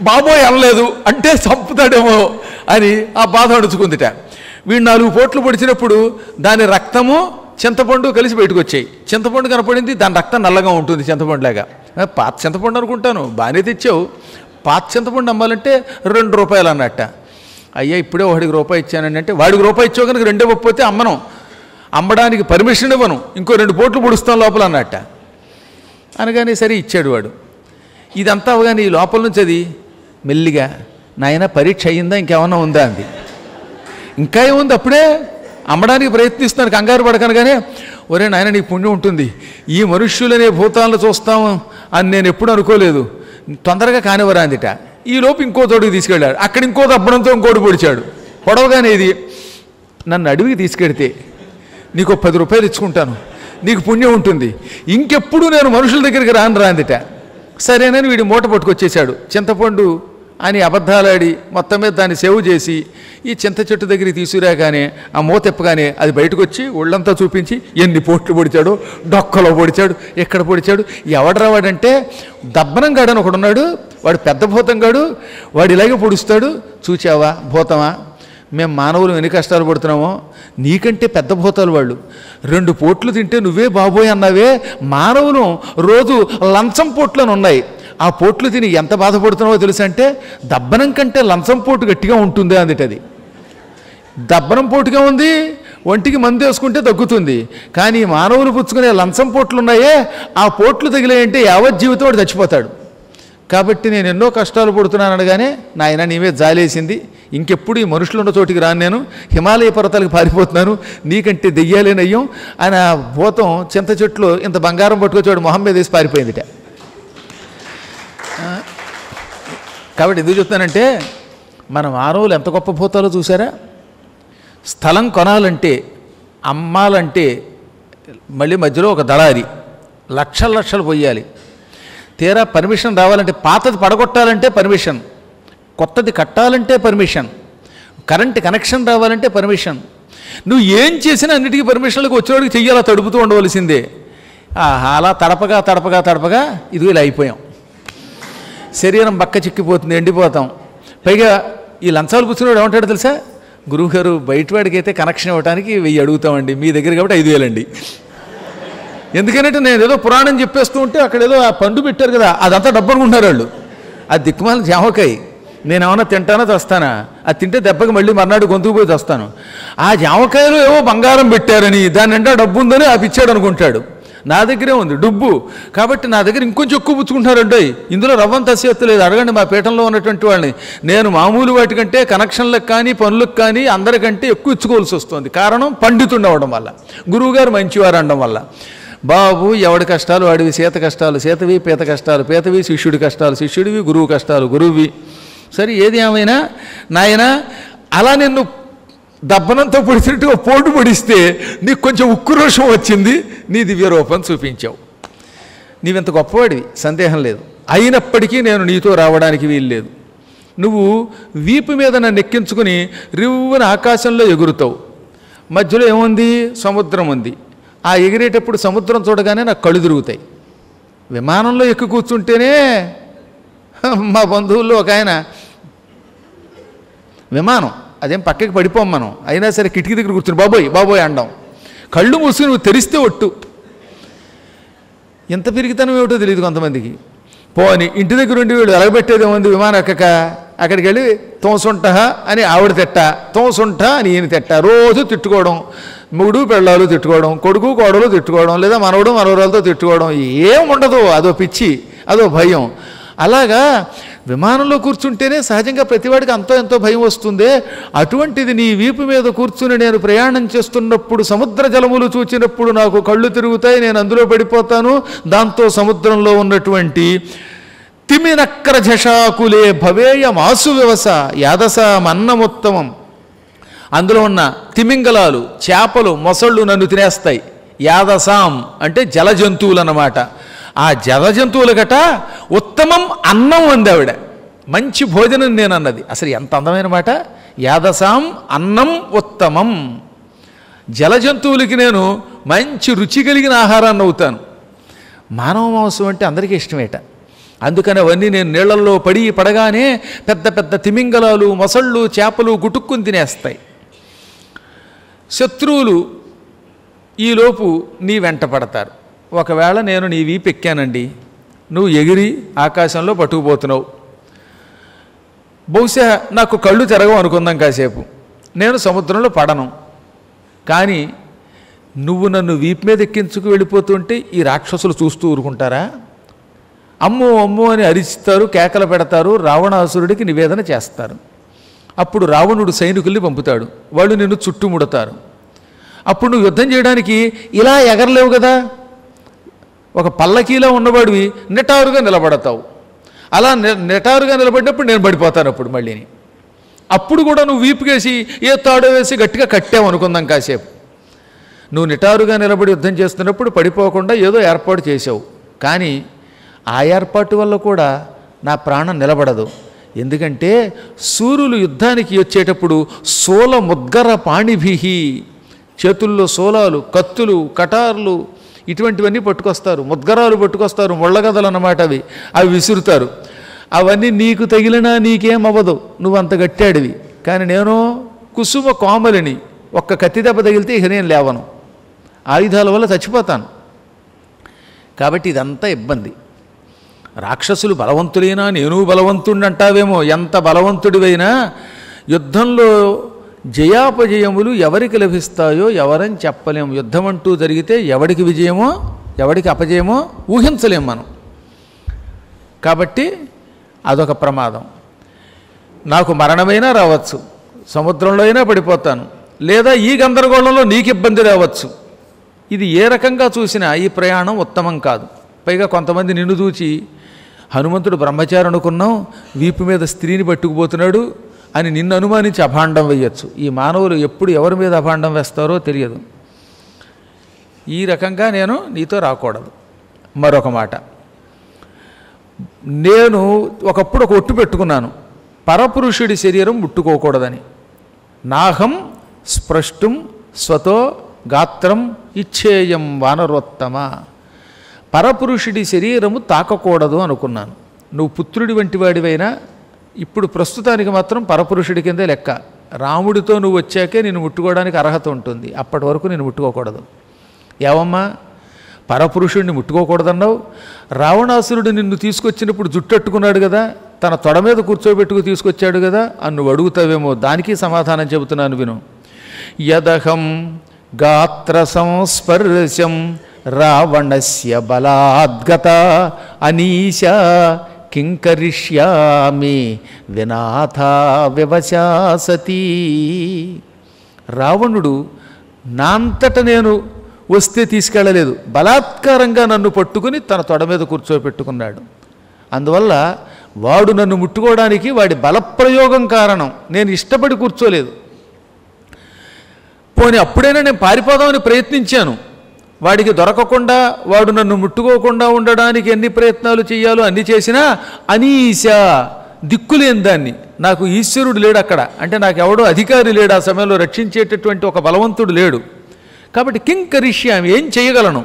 బాబోయ్ అనలేదు, అంటే చంపుతాడేమో అని ఆ బాధ అడుచుకుందిట. వీడు 4 పోట్లు పొడిచినప్పుడు దాని రక్తము చింతపండు కలిసి బయటకు వచ్చాయి. చింతపండు కనపడింది, దాని రక్తం నల్లగా ఉంటుంది చింతపండులాగా. పాత చింతపండు అనుకుంటాను, బాగానే తెచ్చావు, పాత చింతపండు అమ్మాలంటే 2 రూపాయలు అన్నట్ట. అయ్యా ఇప్పుడే వాడికి రూపాయి ఇచ్చానండి అంటే, వాడికి రూపాయి ఇచ్చావు కనుక 2 ఇవ్వకపోతే అమ్మడానికి పర్మిషన్ ఇవ్వను, ఇంకో 2 పోట్లు పొడుస్తాం లోపల అన్నట్ట. అనగానే సరే ఇచ్చాడు వాడు. ఇదంతా అవగానే ఈ లోపల నుంచి అది మెల్లిగా, నాయన పరీక్ష అయ్యిందా ఇంకేమన్నా ఉందా అంది. ఇంకా ఏముంది, అప్పుడే అమ్మడానికి ప్రయత్నిస్తున్నాను, కంగారు పడకనగానే, ఒరే నాయన నీకు పుణ్యం ఉంటుంది, ఈ మనుష్యులనే భూతాలను చూస్తాము అని నేను ఎప్పుడు అనుకోలేదు, తొందరగా కానివరా అందిట. ఈ లోపు ఇంకో తోడుకి తీసుకెళ్ళాడు. అక్కడ ఇంకో దబ్బడంతో ఇంకోటి పొడిచాడు. పొడవగానే ఇది, నన్ను అడవికి తీసుకెడితే నీకు 10 రూపాయలు ఇచ్చుకుంటాను, నీకు పుణ్యం ఉంటుంది, ఇంకెప్పుడు నేను మనుషుల దగ్గరికి రాను అందిట. సరేనని వీడి మూట పట్టుకొచ్చేశాడు. చింతపండు అని అబద్ధాలాడి మొత్తం మీద దాన్ని సేవ్ చేసి ఈ చింత చెట్టు దగ్గరికి తీసుకురాగానే ఆ మూతెప్పగానే అది బయటకు వచ్చి ఒళ్ళంతా చూపించి ఎన్ని పోట్లు పొడిచాడు, డొక్కలో పొడిచాడు, ఎక్కడ పొడిచాడు. ఎవడరావాడంటే దబ్బనం గాడని ఒకడున్నాడు, వాడు పెద్ద భూతంగాడు, వాడు ఇలాగే పొడుస్తాడు. చూచావా భూతమా, మేము మానవులు ఎన్ని కష్టాలు పడుతున్నామో, నీకంటే పెద్ద భూతాలు వాళ్ళు. 2 పోట్లు తింటే నువ్వే బాబోయ్ అన్నావే, మానవులు రోజు లంచం పోట్లను ఉన్నాయి, ఆ పోట్లు తిని ఎంత బాధపడుతున్నావో తెలుసు అంటే, దబ్బనం కంటే లంచం పోటు గట్టిగా ఉంటుంది అందుటది. దబ్బనం పోటుగా ఉంది, ఒంటికి మందు వేసుకుంటే తగ్గుతుంది, కానీ మానవులు పుచ్చుకునే లంచం పోట్లు ఉన్నాయే, ఆ పోట్లు తగిలాయంటే యావత్ జీవితం వాడు చచ్చిపోతాడు. కాబట్టి నేను ఎన్నో కష్టాలు పడుతున్నాను అనగానే, నాయన నీవే జాలేసింది, ఇంకెప్పుడు ఈ మనుషులు ఉన్న చోటికి రాను, నేను హిమాలయ పర్వతాలకు పారిపోతున్నాను, నీకంటే దెయ్యాలేనయ్యం అని ఆ భూతం చింత చెట్లు ఇంత బంగారం పట్టుకొచ్చాడు మొహం మీద వేసి పారిపోయిందిట. కాబట్టి ఎందుకు చెప్తానంటే, మన మానవులు ఎంత గొప్ప భూతాలో చూసారా. స్థలం కొనాలంటే, అమ్మాలంటే మళ్ళీ మధ్యలో ఒక దళారి, లక్షలు లక్షలు పొయ్యాలి. తీరా పర్మిషన్ రావాలంటే, పాతది పడగొట్టాలంటే పర్మిషన్, కొత్తది కట్టాలంటే పర్మిషన్, కరెంట్ కనెక్షన్ రావాలంటే పర్మిషన్. నువ్వు ఏం చేసినా అన్నిటికీ పర్మిషన్లకు వచ్చేవాడికి చెయ్యాలా తడుపుతూ ఉండవలసిందే. అలా తడపగా తడపగా తడపగా ఇదిగో ఇలా అయిపోయాం. శరీరం బక్క చిక్కిపోతుంది, ఎండిపోతాం. పైగా ఈ లంచాలు పుచ్చుకున్నాడు ఏమంటాడు తెలుసా? గురువుగారు బయటవాడికి అయితే కనెక్షన్ ఇవ్వడానికి 1000 అడుగుతామండి, మీ దగ్గర కాబట్టి 5000 అండి. ఎందుకంటే నేను ఏదో పురాణం చెప్పేస్తూ ఉంటే అక్కడ ఏదో ఆ పండు పెట్టారు కదా, అదంతా డబ్బు అనుకుంటున్నారు వాళ్ళు. అది దిక్కుమాల జామకాయ, నేను ఏమన్నా తింటానో తెస్తానా? అది తింటే దెబ్బకి మళ్ళీ మర్నాడు గొంతుకు పోయి తెస్తాను. ఆ జామకాయలు ఏవో బంగారం పెట్టారని దాని అంటే డబ్బు ఉందని ఆ పిచ్చాడు అనుకుంటాడు. నా దగ్గరే ఉంది డబ్బు, కాబట్టి నా దగ్గర ఇంకొంచెం ఎక్కువ పుచ్చుకుంటున్నారండి. ఇందులో రవ్వంత అసెత్తు లేదు, అడగండి మా పీఠంలో ఉన్నటువంటి వాళ్ళని. నేను మామూలు వాటికంటే కనెక్షన్లకు కానీ పనులకు కానీ అందరికంటే ఎక్కువ ఇచ్చుకోవాల్సి వస్తుంది. కారణం పండితుడు అవ్వడం వల్ల, గురువుగారు మంచివారు అనడం వల్ల. బాబు ఎవడి కష్టాలు వాడివి, సీత కష్టాలు సీతవి, పీత కష్టాలు పీతవి, శిష్యుడి కష్టాలు శిష్యుడివి, గురువు కష్టాలు గురువువి. సరే ఏది ఏమైనా నాయన అలా నిన్ను దబ్బనంతో పొడిచినట్టుగా పోటు పొడిస్తే నీకు కొంచెం ఉక్రోషం వచ్చింది, నీ దివ్య రూపం చూపించావు. నీవెంత గొప్పవాడివి, సందేహం లేదు. అయినప్పటికీ నేను నీతో రావడానికి వీల్లేదు. నువ్వు వీపు మీద నన్ను ఎక్కించుకుని రివ్వున ఆకాశంలో ఎగురుతావు. మధ్యలో ఏముంది? సముద్రం ఉంది. ఆ ఎగిరేటప్పుడు సముద్రం చూడగానే నాకు కళ్ళు తిరుగుతాయి. విమానంలో ఎక్కి కూర్చుంటేనే మా బంధువుల్లో ఒక ఆయన విమానం అదేం పక్కకి పడిపోం మనం, అయినా సరే కిటికీ దగ్గర కూర్చుని బాబోయ్ బాబోయ్ అండం. కళ్ళు మూసుకుని నువ్వు తెరిస్తే ఒట్టు. ఎంత పెరిగితనం ఏమిటో తెలియదు కొంతమందికి. పోని ఇంటి దగ్గర ఉండి వీళ్ళు ఎలగబెట్టేది ఏముంది? విమానం ఎక్కక అక్కడికి వెళ్ళి తోసుంట అని ఆవిడ తిట్ట, తోసుంట అని ఈయన తిట్ట, రోజు తిట్టుకోవడం, మూడు పెళ్ళాలు తిట్టుకోవడం, కొడుకు కోడలు తిట్టుకోవడం, లేదా మనవడు మనవరాలతో తిట్టుకోవడం, ఏం ఉండదు. అదో పిచ్చి, అదో భయం. అలాగా విమానంలో కూర్చుంటేనే సహజంగా ప్రతివాడికి అంతో ఎంతో భయం వస్తుందే, అటువంటిది నీ వీపు మీద కూర్చుని నేను ప్రయాణం చేస్తున్నప్పుడు సముద్ర జలములు చూచినప్పుడు నాకు కళ్ళు తిరుగుతాయి, నేను అందులో పడిపోతాను. దాంతో సముద్రంలో ఉన్నటువంటి తిమినక్ర ఝషాకులే భవేయ మాసు వ్యవస యాదసమన్నముత్తమం, అందులో ఉన్న తిమింగలాలు, చేపలు, మొసళ్ళు నన్ను తినేస్తాయి. యాదసాం అంటే జల జంతువులు అన్నమాట. ఆ జల జంతువుల గట ఉత్తమం అన్నం అంది ఆవిడ. మంచి భోజనం నేను అన్నది. అసలు ఎంత అందమైన మాట! యాదసాం అన్నం ఉత్తమం. జల జంతువులకి నేను మంచి రుచి కలిగిన ఆహారాన్ని అవుతాను. మానవ మాంసం అంటే అందరికీ ఇష్టమేట. అందుకని అవన్నీ నేను నీళ్లలో పడగానే పెద్ద పెద్ద తిమింగలాలు, మొసళ్ళు, చేపలు గుటుక్కుని తినేస్తాయి. శత్రువులు ఈలోపు నీ వెంట పడతారు. ఒకవేళ నేను నీ వీపు ఎక్కానండి, నువ్వు ఎగిరి ఆకాశంలో పట్టుకుపోతున్నావు. బహుశా నాకు కళ్ళు తిరగవు అనుకుందాం కాసేపు, నేను సముద్రంలో పడను. కానీ నువ్వు నన్ను వీపు మీద ఎక్కించుకు వెళ్ళిపోతుంటే ఈ రాక్షసులు చూస్తూ ఊరుకుంటారా? అమ్మో అమ్మో అని అరిస్తారు, కేకలు పెడతారు, రావణాసురుడికి నివేదన చేస్తారు. అప్పుడు రావణుడు సైనికుల్ని పంపుతాడు, వాళ్ళు నిన్ను చుట్టుముడతారు. అప్పుడు నువ్వు యుద్ధం చేయడానికి ఇలా ఎగరలేవు కదా, ఒక పల్లకీలో ఉన్నవాడివి నిటారుగా నిలబడతావు. అలా నిటారుగా నిలబడినప్పుడు నేను పడిపోతాను. అప్పుడు మళ్ళీని అప్పుడు కూడా నువ్వు వీపుకేసి ఏ తాడో వేసి గట్టిగా కట్టావు అనుకుందాం కాసేపు. నువ్వు నిటారుగా నిలబడి యుద్ధం చేస్తున్నప్పుడు పడిపోకుండా ఏదో ఏర్పాటు చేసావు. కానీ ఆ ఏర్పాటు వల్ల కూడా నా ప్రాణం నిలబడదు. ఎందుకంటే సూర్యులు యుద్ధానికి వచ్చేటప్పుడు సోల ముద్గర పాణిభిహి, చేతుల్లో సోలాలు, కత్తులు, కటార్లు ఇటువంటివన్నీ పట్టుకొస్తారు, ముద్గరాలు పట్టుకొస్తారు, ముళ్ళగదలు అన్నమాట. అవి విసురుతారు. అవన్నీ నీకు తగిలినా నీకేం అవ్వదు, నువ్వు అంత గట్టాడివి. కానీ నేను కుసుమ కోమలిని, ఒక్క కత్తి దెబ్బ తగిలితే ఇక నేను లేవను, ఆయుధాల వల్ల చచ్చిపోతాను. కాబట్టి ఇదంతా ఇబ్బంది. రాక్షసులు బలవంతులైనా నేను బలవంతుడిని అంటావేమో. ఎంత బలవంతుడివైనా యుద్ధంలో జయాపజయములు ఎవరికి లభిస్తాయో ఎవరని చెప్పలేము. యుద్ధం అంటూ జరిగితే ఎవడికి విజయమో ఎవడికి అపజయమో ఊహించలేం మనం. కాబట్టి అదొక ప్రమాదం. నాకు మరణమైనా రావచ్చు, సముద్రంలో అయినా పడిపోతాను, లేదా ఈ గందరగోళంలో నీకు ఇబ్బంది రావచ్చు. ఇది ఏ రకంగా చూసినా ఈ ప్రయాణం ఉత్తమం కాదు. పైగా కొంతమంది నిన్ను చూచి హనుమంతుడు బ్రహ్మచారి అనుకున్నాం, వీపు మీద స్త్రీని పట్టుకుపోతున్నాడు అని నిన్ను అనుమానించి అభాండం వేయచ్చు. ఈ మానవులు ఎప్పుడు ఎవరి మీద అభాండం వేస్తారో తెలియదు. ఈ రకంగా నేను నీతో రాకూడదు. మరొక మాట, నేను ఒకప్పుడు ఒక ఒట్టు పెట్టుకున్నాను, పరపురుషుడి శరీరం ముట్టుకోకూడదని. నాహం స్పృష్టం స్వతో గాత్రం ఇచ్చేయం వానరోత్తమ. పరపురుషుడి శరీరము తాకకూడదు అనుకున్నాను. నువ్వు పుత్రుడి వంటి వాడివైనా ఇప్పుడు ప్రస్తుతానికి మాత్రం పరపురుషుడి కిందే లెక్క. రాముడితో నువ్వు వచ్చాకే నేను ముట్టుకోవడానికి అర్హత ఉంటుంది, అప్పటి వరకు నేను ముట్టుకోకూడదు. ఏవమ్మా, పరపురుషుడిని ముట్టుకోకూడదన్నావు? రావణాసురుడు నిన్ను తీసుకొచ్చినప్పుడు జుట్టట్టుకున్నాడు కదా, తన తొడ మీద కూర్చోబెట్టుకు తీసుకొచ్చాడు కదా అని నువ్వు అడుగుతావేమో, దానికి సమాధానం చెబుతున్నాను విను. యదహం గాత్ర సంస్పర్శం రావణస్య బలాద్గత అనీశ కింకరిష్యామి వినాథ వివశాసతి. రావణుడు నాంతట నేను వస్తే తీసుకెళ్ళలేదు, బలాత్కారంగా నన్ను పట్టుకుని తన తొడ మీద కూర్చోబెట్టుకున్నాడు. అందువల్ల వాడు నన్ను ముట్టుకోవడానికి వాడి బలప్రయోగం కారణం, నేను ఇష్టపడి కూర్చోలేదు. పోనీ అప్పుడైనా నేను పారిపోదామని ప్రయత్నించాను, వాడికి దొరకకుండా వాడు నన్ను ముట్టుకోకుండా ఉండడానికి ఎన్ని ప్రయత్నాలు చేయాలో అన్ని చేసినా అనీశ, దిక్కులేని దాన్ని, నాకు ఈశ్వరుడు లేడు అక్కడ, అంటే నాకు ఎవడో అధికారి లేడు ఆ సమయంలో, రక్షించేటటువంటి ఒక బలవంతుడు లేడు. కాబట్టి కింకరిష్యామి, ఏం చేయగలను?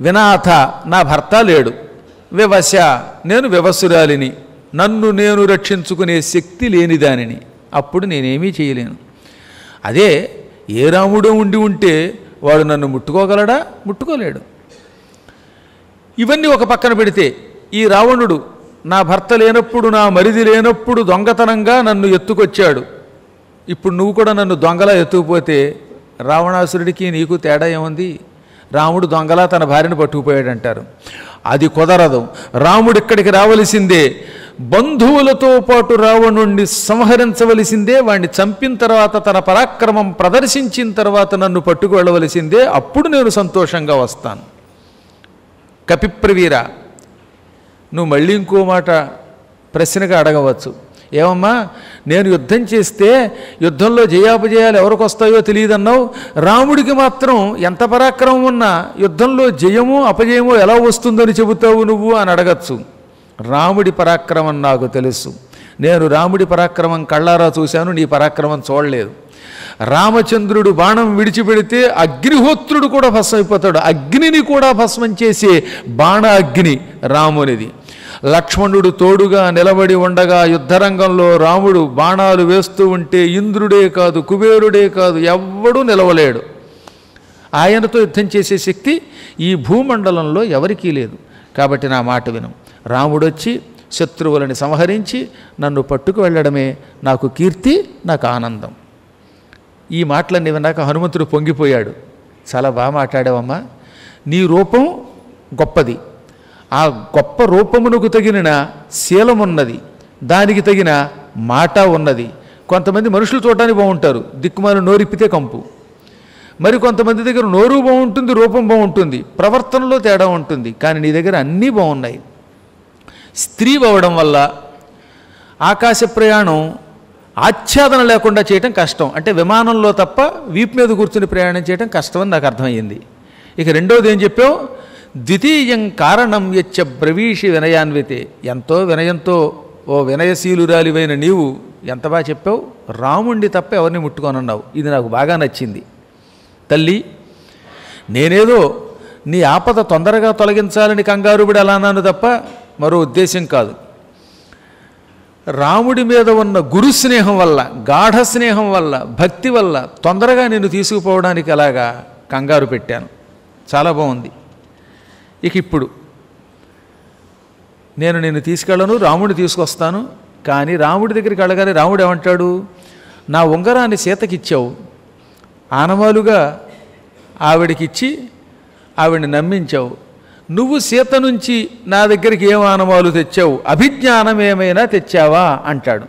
వినాథ, నా భర్త లేడు. వివశ, నేను వివసురాలిని, నన్ను నేను రక్షించుకునే శక్తి లేని దానిని, అప్పుడు నేనేమీ చేయలేను. అదే ఏ రాముడో ఉండి ఉంటే వాడు నన్ను ముట్టుకోగలడా? ముట్టుకోలేడు. ఇవన్నీ ఒక పక్కన పెడితే ఈ రావణుడు నా భర్త లేనప్పుడు, నా మరిది లేనప్పుడు దొంగతనంగా నన్ను ఎత్తుకొచ్చాడు. ఇప్పుడు నువ్వు కూడా నన్ను దొంగలా ఎత్తుకుపోతే రావణాసురుడికి నీకు తేడా ఏముంది? రాముడు దొంగలా తన భార్యను పట్టుకుపోయాడంటారు. అది కుదరదు. రాముడు ఇక్కడికి రావలసిందే, బంధువులతో పాటు రావణుణ్ణి సంహరించవలసిందే, వాణ్ణి చంపిన తర్వాత తన పరాక్రమం ప్రదర్శించిన తర్వాత నన్ను పట్టుకు వెళ్ళవలసిందే, అప్పుడు నేను సంతోషంగా వస్తాను. కపిప్రవీర, నువ్వు మళ్ళీ ఇంకో మాట ప్రశ్నగా అడగవచ్చు. ఏమమ్మా, నేను యుద్ధం చేస్తే యుద్ధంలో జయాపజయాలు ఎవరికి వస్తాయో తెలియదన్నావు, రాముడికి మాత్రం ఎంత పరాక్రమం ఉన్నా యుద్ధంలో జయమో అపజయమో ఎలా వస్తుందని చెబుతావు నువ్వు అని అడగచ్చు. రాముడి పరాక్రమం నాకు తెలుసు, నేను రాముడి పరాక్రమం కళ్ళారా చూశాను, నీ పరాక్రమం చూడలేదు. రామచంద్రుడు బాణం విడిచిపెడితే అగ్నిహోత్రుడు కూడా భస్మం అయిపోతాడు, అగ్నిని కూడా భస్మం చేసే బాణ అగ్ని రామునిది. లక్ష్మణుడు తోడుగా నిలబడి ఉండగా యుద్ధరంగంలో రాముడు బాణాలు వేస్తూ ఉంటే ఇంద్రుడే కాదు, కుబేరుడే కాదు, ఎవ్వడూ నిలవలేడు. ఆయనతో యుద్ధం చేసే శక్తి ఈ భూమండలంలో ఎవరికీ లేదు. కాబట్టి నా మాట విను. రాముడొచ్చి శత్రువులని సంహరించి నన్ను పట్టుకు వెళ్ళడమే నాకు కీర్తి, నాకు ఆనందం. ఈ మాటలన్నీ విన్నాక హనుమంతుడు పొంగిపోయాడు. చాలా బాగా మాట్లాడావమ్మా, నీ రూపం గొప్పది, ఆ గొప్ప రూపమునకు తగిన శీలమున్నది, దానికి తగిన మాట ఉన్నది. కొంతమంది మనుషులు చూడటానికి బాగుంటారు, దిక్కుమాలు నోరిప్పితే కంపు. మరి కొంతమంది దగ్గర నోరు బాగుంటుంది, రూపం బాగుంటుంది, ప్రవర్తనలో తేడా ఉంటుంది. కానీ నీ దగ్గర అన్నీ బాగున్నాయి. స్త్రీ అవ్వడం వల్ల ఆకాశ ప్రయాణం ఆచ్ఛాదన లేకుండా చేయటం కష్టం, అంటే విమానంలో తప్ప వీపు మీద కూర్చుని ప్రయాణం చేయటం కష్టమని నాకు అర్థమయ్యింది. ఇక రెండవది ఏం చెప్పావు? ద్వితీయం కారణం యచ్చ బ్రవీషి వినయాన్వితే. ఎంతో వినయంతో ఓ వినయశీలురాలివైన నీవు ఎంత బాగా చెప్పావు, రాముణ్ణి తప్ప ఎవరిని ముట్టుకోనన్నావు. ఇది నాకు బాగా నచ్చింది. తల్లి, నేనేదో నీ ఆపద తొందరగా తొలగించాలని కంగారుబడి అలా అన్నాను తప్ప మరో ఉద్దేశం కాదు. రాముడి మీద ఉన్న గురు స్నేహం వల్ల, గాఢ స్నేహం వల్ల, భక్తి వల్ల తొందరగా నేను తీసుకుపోవడానికి అలాగా కంగారు పెట్టాను. చాలా బాగుంది. ఇక ఇప్పుడు నేను నిన్ను తీసుకెళ్ళను, రాముడిని తీసుకొస్తాను. కానీ రాముడి దగ్గరికి వెళ్ళగానే రాముడు ఏమంటాడు? నా ఉంగరాన్ని సీతకిచ్చావు, ఆనవాలుగా ఆవిడకిచ్చి ఆవిడని నమ్మించావు. నువ్వు సీత నుంచి నా దగ్గరికి ఏం ఆనవాలు తెచ్చావు, అభిజ్ఞానం ఏమైనా తెచ్చావా అంటాడు.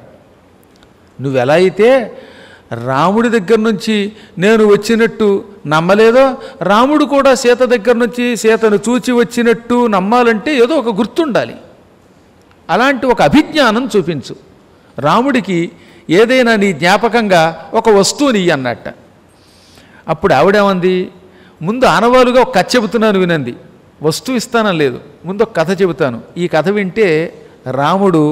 నువ్వెలా అయితే రాముడి దగ్గర నుంచి నేను వచ్చినట్టు నమ్మలేదో, రాముడు కూడా సీత దగ్గర నుంచి సీతను చూచి వచ్చినట్టు నమ్మాలంటే ఏదో ఒక గుర్తుండాలి. అలాంటి ఒక అభిజ్ఞానం చూపించు. రాముడికి ఏదైనా నీ జ్ఞాపకంగా ఒక వస్తువుని అన్నట్ట. అప్పుడు ఆవిడేమంది? ముందు ఆనవాలుగా ఒక కథ చెబుతున్నాను వినంది. వస్తువు ఇస్తానని లేదు. ముందు ఒక కథ చెబుతాను. ఈ కథ వింటే రాముడు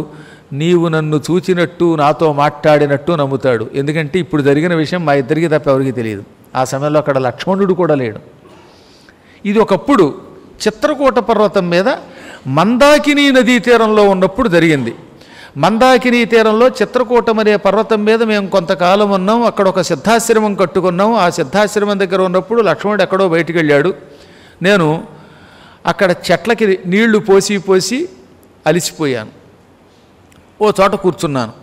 నీవు నన్ను చూచినట్టు నాతో మాట్లాడినట్టు నమ్ముతాడు. ఎందుకంటే ఇప్పుడు జరిగిన విషయం మా ఇద్దరికీ తప్ప ఎవరికీ తెలియదు. ఆ సమయంలో అక్కడ లక్ష్మణుడు కూడా లేడు. ఇది ఒకప్పుడు చిత్రకూట పర్వతం మీద మందాకినీ నదీ తీరంలో ఉన్నప్పుడు జరిగింది. మందాకినీ తీరంలో చిత్రకూటం అనే పర్వతం మీద మేము కొంతకాలం ఉన్నాం. అక్కడ ఒక సిద్ధాశ్రమం కట్టుకున్నాం. ఆ సిద్ధాశ్రమం దగ్గర ఉన్నప్పుడు లక్ష్మణుడు ఎక్కడో బయటికి వెళ్ళాడు. నేను అక్కడ చెట్లకి నీళ్లు పోసి పోసి అలిసిపోయాను. ఓ చోట కూర్చున్నాను.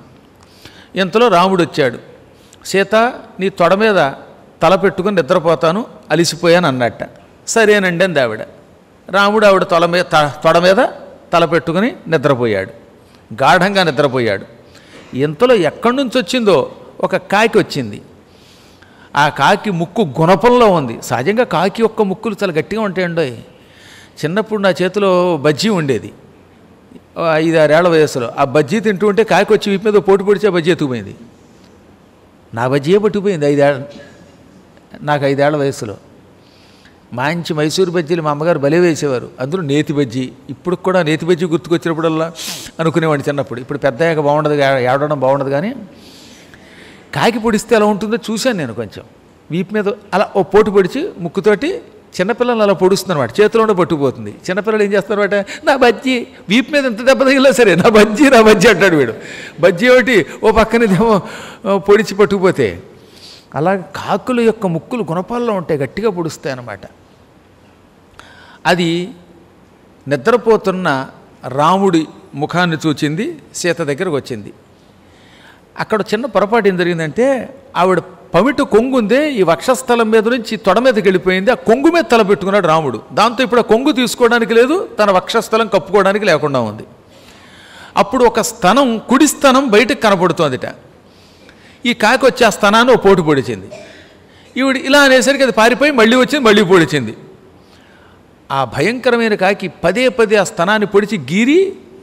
ఇంతలో రాముడు వచ్చాడు. సీత, నీ తొడ మీద తల పెట్టుకుని నిద్రపోతాను, అలిసిపోయాను అన్నట్ట. సరేనండి అంది ఆవిడ. రాముడు ఆవిడ తొడ మీద తల పెట్టుకుని నిద్రపోయాడు. గాఢంగా నిద్రపోయాడు. ఇంతలో ఎక్కడి నుంచి వచ్చిందో ఒక కాకి వచ్చింది. ఆ కాకి ముక్కు గుణపంలో ఉంది. సహజంగా కాకి యొక్క ముక్కులు చాలా గట్టిగా ఉంటాయండి. చిన్నప్పుడు నా చేతిలో బజ్జీ ఉండేది 5-6 ఏళ్ల వయసులో. ఆ బజ్జీ తింటూ ఉంటే కాకి వచ్చి వీపు మీద పోటు పొడిచి ఆ బజ్జీ ఎత్తుకుపోయింది. నా బజ్జీయే పట్టుకుపోయింది నాకు 5 ఏళ్ల వయసులో. మంచి మైసూరు బజ్జీలు మా అమ్మగారు భలే వేసేవారు. అందులో నేతి బజ్జీ. ఇప్పుడు కూడా నేతి బజ్జీ గుర్తుకొచ్చినప్పుడల్లా అనుకునేవాడిని చిన్నప్పుడు. ఇప్పుడు పెద్దయ్యాక బాగుండదు, ఏడవడం బాగుండదు. కానీ కాకి పొడిస్తే ఎలా ఉంటుందో చూశాను నేను. కొంచెం వీపు మీద అలా ఓ పోటు పొడిచి ముక్కుతోటి చిన్నపిల్లలు అలా పొడుస్తుందన్నమాట. చేతిలోనే పట్టుకుపోతుంది. చిన్నపిల్లలు ఏం చేస్తారన్నమాట, నా బజ్జీ వీపు మీద ఎంత దెబ్బ తగిలినా సరే నా బజ్జీ అంటాడు వీడు. బజ్జీ ఒకటి ఓ పక్కనేదేమో పొడిచి పట్టుకుపోతే. అలా కాకుల యొక్క ముక్కులు గుణపాల్లో ఉంటాయి, గట్టిగా పొడుస్తాయి అన్నమాట. అది నిద్రపోతున్న రాముడి ముఖాన్ని చూచింది. సీత దగ్గరకు వచ్చింది. అక్కడ చిన్న పొరపాటు ఏం జరిగిందంటే, ఆవిడ పమిట కొంగుందే ఈ వక్షస్థలం మీద నుంచి తొడ మీదకి వెళ్ళిపోయింది. ఆ కొంగు మీద తల పెట్టుకున్నాడు రాముడు. దాంతో ఇప్పుడు ఆ కొంగు తీసుకోవడానికి లేదు, తన వక్షస్థలం కప్పుకోవడానికి లేకుండా ఉంది. అప్పుడు ఒక స్తనం, కుడి స్తనం బయటకు కనపడుతోందిట. ఈ కాకి వచ్చి ఆ స్తనాన్ని ఓ పోటు పొడిచింది. ఈవిడ ఇలా అనేసరికి అది పారిపోయి మళ్ళీ వచ్చింది, మళ్ళీ పొడిచింది. ఆ భయంకరమైన కాకి పదే పదే ఆ స్తనాన్ని పొడిచి గీరి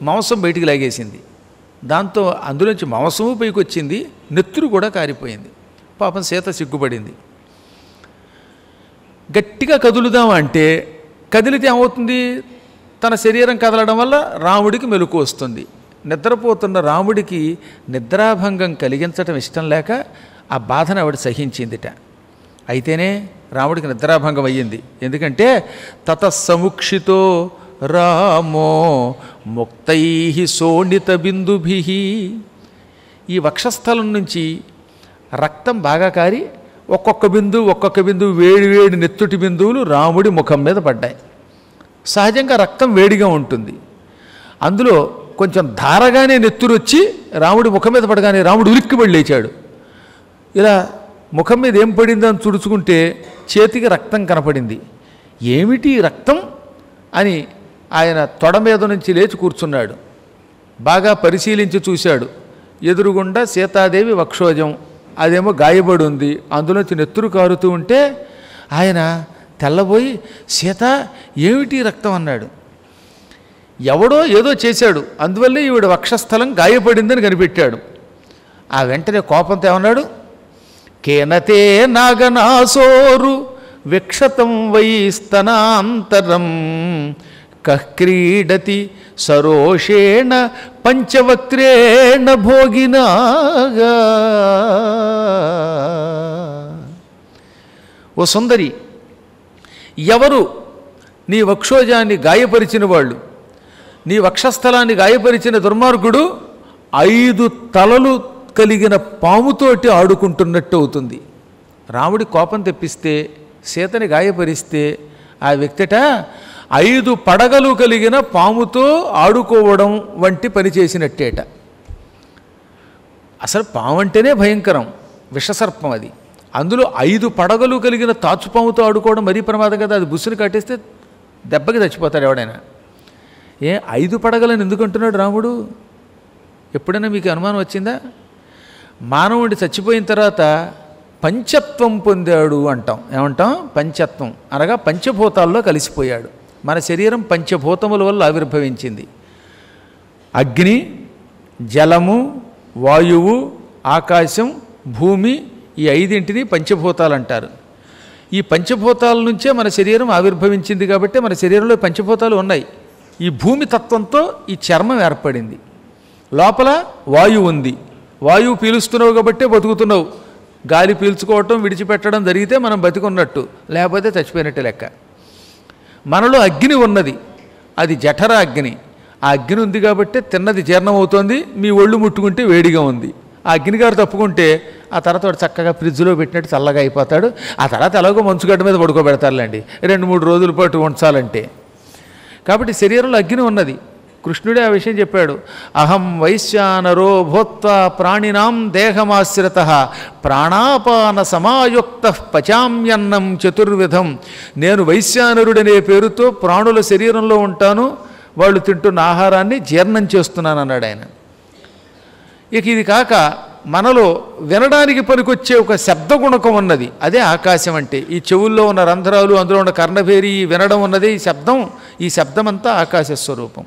మాంసం బయటికి లాగేసింది. దాంతో అందులోంచి మాంసము పైకి వచ్చింది, నెత్తురు కూడా కారిపోయింది. పాపం సీత సిగ్గుపడింది. గట్టిగా కదులుదామంటే కదిలితే ఏమవుతుంది, తన శరీరం కదలడం వల్ల రాముడికి మెలకు వస్తుంది. నిద్రపోతున్న రాముడికి నిద్రాభంగం కలిగించటం ఇష్టం లేక ఆ బాధను ఆవిడ సహించిందిట. అయితేనే రాముడికి నిద్రాభంగం అయ్యింది. ఎందుకంటే తతస్సముక్షితో రామో ముక్తై శోణిత బిందుభి. ఈ వక్షస్థలం నుంచి రక్తం బాగా కారి ఒక్కొక్క బిందువు వేడి నెత్తుటి బిందువులు రాముడి ముఖం మీద పడ్డాయి. సహజంగా రక్తం వేడిగా ఉంటుంది. అందులో కొంచెం ధారగానే నెత్తురు వచ్చి రాముడి ముఖం మీద పడగానే రాముడు ఉలిక్కిపడి లేచాడు. ఇలా ముఖం మీద ఏం పడిందని తుడుచుకుంటే చేతికి రక్తం కనపడింది. ఏమిటి రక్తం అని ఆయన తొడ మీద నుంచి లేచి కూర్చున్నాడు. బాగా పరిశీలించి చూశాడు. ఎదురుగుండా సీతాదేవి వక్షోజం, అదేమో గాయపడి ఉంది. అందులోంచి నెత్తురు కారుతూ ఉంటే ఆయన తెల్లబోయి, సీత ఏమిటి రక్తం అన్నాడు. ఎవడో ఏదో చేశాడు, అందువల్లే ఈవిడ వక్షస్థలం గాయపడిందని కనిపెట్టాడు. ఆ వెంటనే కోపంతో ఏమన్నాడు, కేనతే నాగనాసోరు విక్షతం వై స్తనాంతరం క్రీడతి సరోషేణ పంచవక్త్రేణ భోగినాగా. ఓ సుందరి, ఎవరు నీ వక్షోజాన్ని గాయపరిచిన వాళ్ళు, నీ వక్షస్థలాన్ని గాయపరిచిన దుర్మార్గుడు 5 తలలు కలిగిన పాముతోటి ఆడుకుంటున్నట్టు అవుతుంది. రాముడి కోపం తెప్పిస్తే, సీతని గాయపరిస్తే ఆ వ్యక్తిట 5 పడగలు కలిగిన పాముతో ఆడుకోవడం వంటి పని చేసినట్టేట. అసలు పాము అంటేనే భయంకరం, విషసర్పం అది. అందులో 5 పడగలు కలిగిన తాచుపాముతో ఆడుకోవడం మరీ ప్రమాదం కదా. అది బుస్సుని కట్టేస్తే దెబ్బకి చచ్చిపోతాడు ఎవడైనా. 5 పడగలని ఎందుకు అంటున్నాడు రాముడు? ఎప్పుడైనా మీకు అనుమానం వచ్చిందా? మానవుడి చచ్చిపోయిన తర్వాత పంచత్వం పొందాడు అంటాం. ఏమంటాం? పంచత్వం అనగా పంచభూతాల్లో కలిసిపోయాడు. మన శరీరం పంచభూతముల వల్ల ఆవిర్భవించింది. అగ్ని, జలము, వాయువు, ఆకాశం, భూమి, ఈ 5 పంచభూతాలు అంటారు. ఈ పంచభూతాల నుంచే మన శరీరం ఆవిర్భవించింది కాబట్టి మన శరీరంలో పంచభూతాలు ఉన్నాయి. ఈ భూమి తత్వంతో ఈ చర్మం ఏర్పడింది. లోపల వాయువు ఉంది. వాయువు పీలుస్తున్నావు కాబట్టే బతుకుతున్నావు. గాలి పీల్చుకోవటం విడిచిపెట్టడం జరిగితే మనం బతికున్నట్టు, లేకపోతే చచ్చిపోయినట్టే లెక్క. మనలో అగ్ని ఉన్నది, అది జఠర అగ్ని. ఆ అగ్ని ఉంది కాబట్టి తిన్నది జీర్ణం అవుతోంది. మీ ఒళ్ళు ముట్టుకుంటే వేడిగా ఉంది. ఆ అగ్నిగారు తప్పుకుంటే ఆ తర్వాత వాడు చక్కగా ఫ్రిడ్జ్లో పెట్టినట్టు చల్లగా అయిపోతాడు. ఆ తర్వాత ఎలాగో మంచుగడ్డ మీద పడుకోబెడతారులేండి 2-3 రోజుల పాటు ఉంచాలంటే. కాబట్టి శరీరంలో అగ్ని ఉన్నది. కృష్ణుడే ఆ విషయం చెప్పాడు. అహం వైశ్యానరో భూత్వా ప్రాణినాం దేహమాశ్రితః ప్రాణాపాన సమాయుక్త పచామ్యన్నం చతుర్విధం. నేను వైశ్యానరుడనే పేరుతో ప్రాణుల శరీరంలో ఉంటాను, వాళ్ళు తింటున్న ఆహారాన్ని జీర్ణం చేస్తున్నాను అన్నాడు ఆయన. ఇక ఇది కాక మనలో వినడానికి పనికొచ్చే ఒక శబ్దగుణకం ఉన్నది, అదే ఆకాశం అంటే. ఈ చెవుల్లో ఉన్న రంధ్రాలు, అందులో ఉన్న కర్ణభేరి, వినడం ఉన్నది ఈ శబ్దం. ఈ శబ్దం అంతా ఆకాశ స్వరూపం.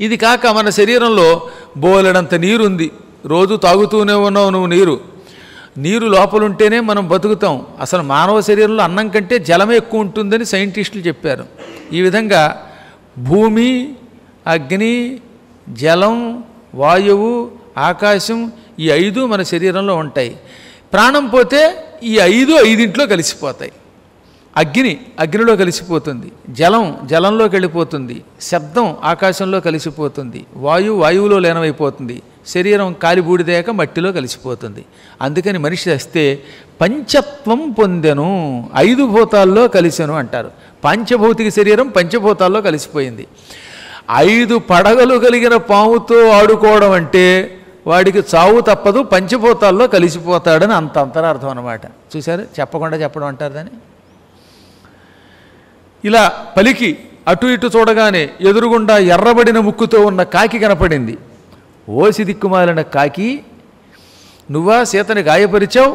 ఇది కాక మన శరీరంలో బోలెడంత నీరుంది. రోజు తాగుతూనే ఉన్నావు నువ్వు నీరు లోపలుంటేనే మనం బతుకుతాం. అసలు మానవ శరీరంలో అన్నం కంటే జలమే ఎక్కువ ఉంటుందని సైంటిస్టులు చెప్పారు. ఈ విధంగా భూమి, అగ్ని, జలం, వాయువు, ఆకాశం ఈ 5 మన శరీరంలో ఉంటాయి. ప్రాణం పోతే ఈ 5 కలిసిపోతాయి. అగ్నిలో కలిసిపోతుంది, జలంలోకి వెళ్ళిపోతుంది, శబ్దం ఆకాశంలో కలిసిపోతుంది, వాయువులో లీనమైపోతుంది, శరీరం కాలిబూడిదాక మట్టిలో కలిసిపోతుంది. అందుకని మనిషి వస్తే పంచత్వం పొందెను, 5 భూతాల్లో కలిసెను అంటారు. పంచభౌతిక శరీరం పంచభూతాల్లో కలిసిపోయింది. 5 పడగలు కలిగిన పాముతో ఆడుకోవడం అంటే వాడికి చావు తప్పదు, పంచభూతాల్లో కలిసిపోతాడని అంత అంతరార్థం అన్నమాట. చూశారు, చెప్పకుండా చెప్పడం అంటారు దాన్ని. ఇలా పలికి అటు ఇటు చూడగానే ఎదురుగుండా ఎర్రబడిన ముక్కుతో ఉన్న కాకి కనపడింది. ఓసి దిక్కుమాలిన కాకి, నువ్వా సీతని గాయపరిచావు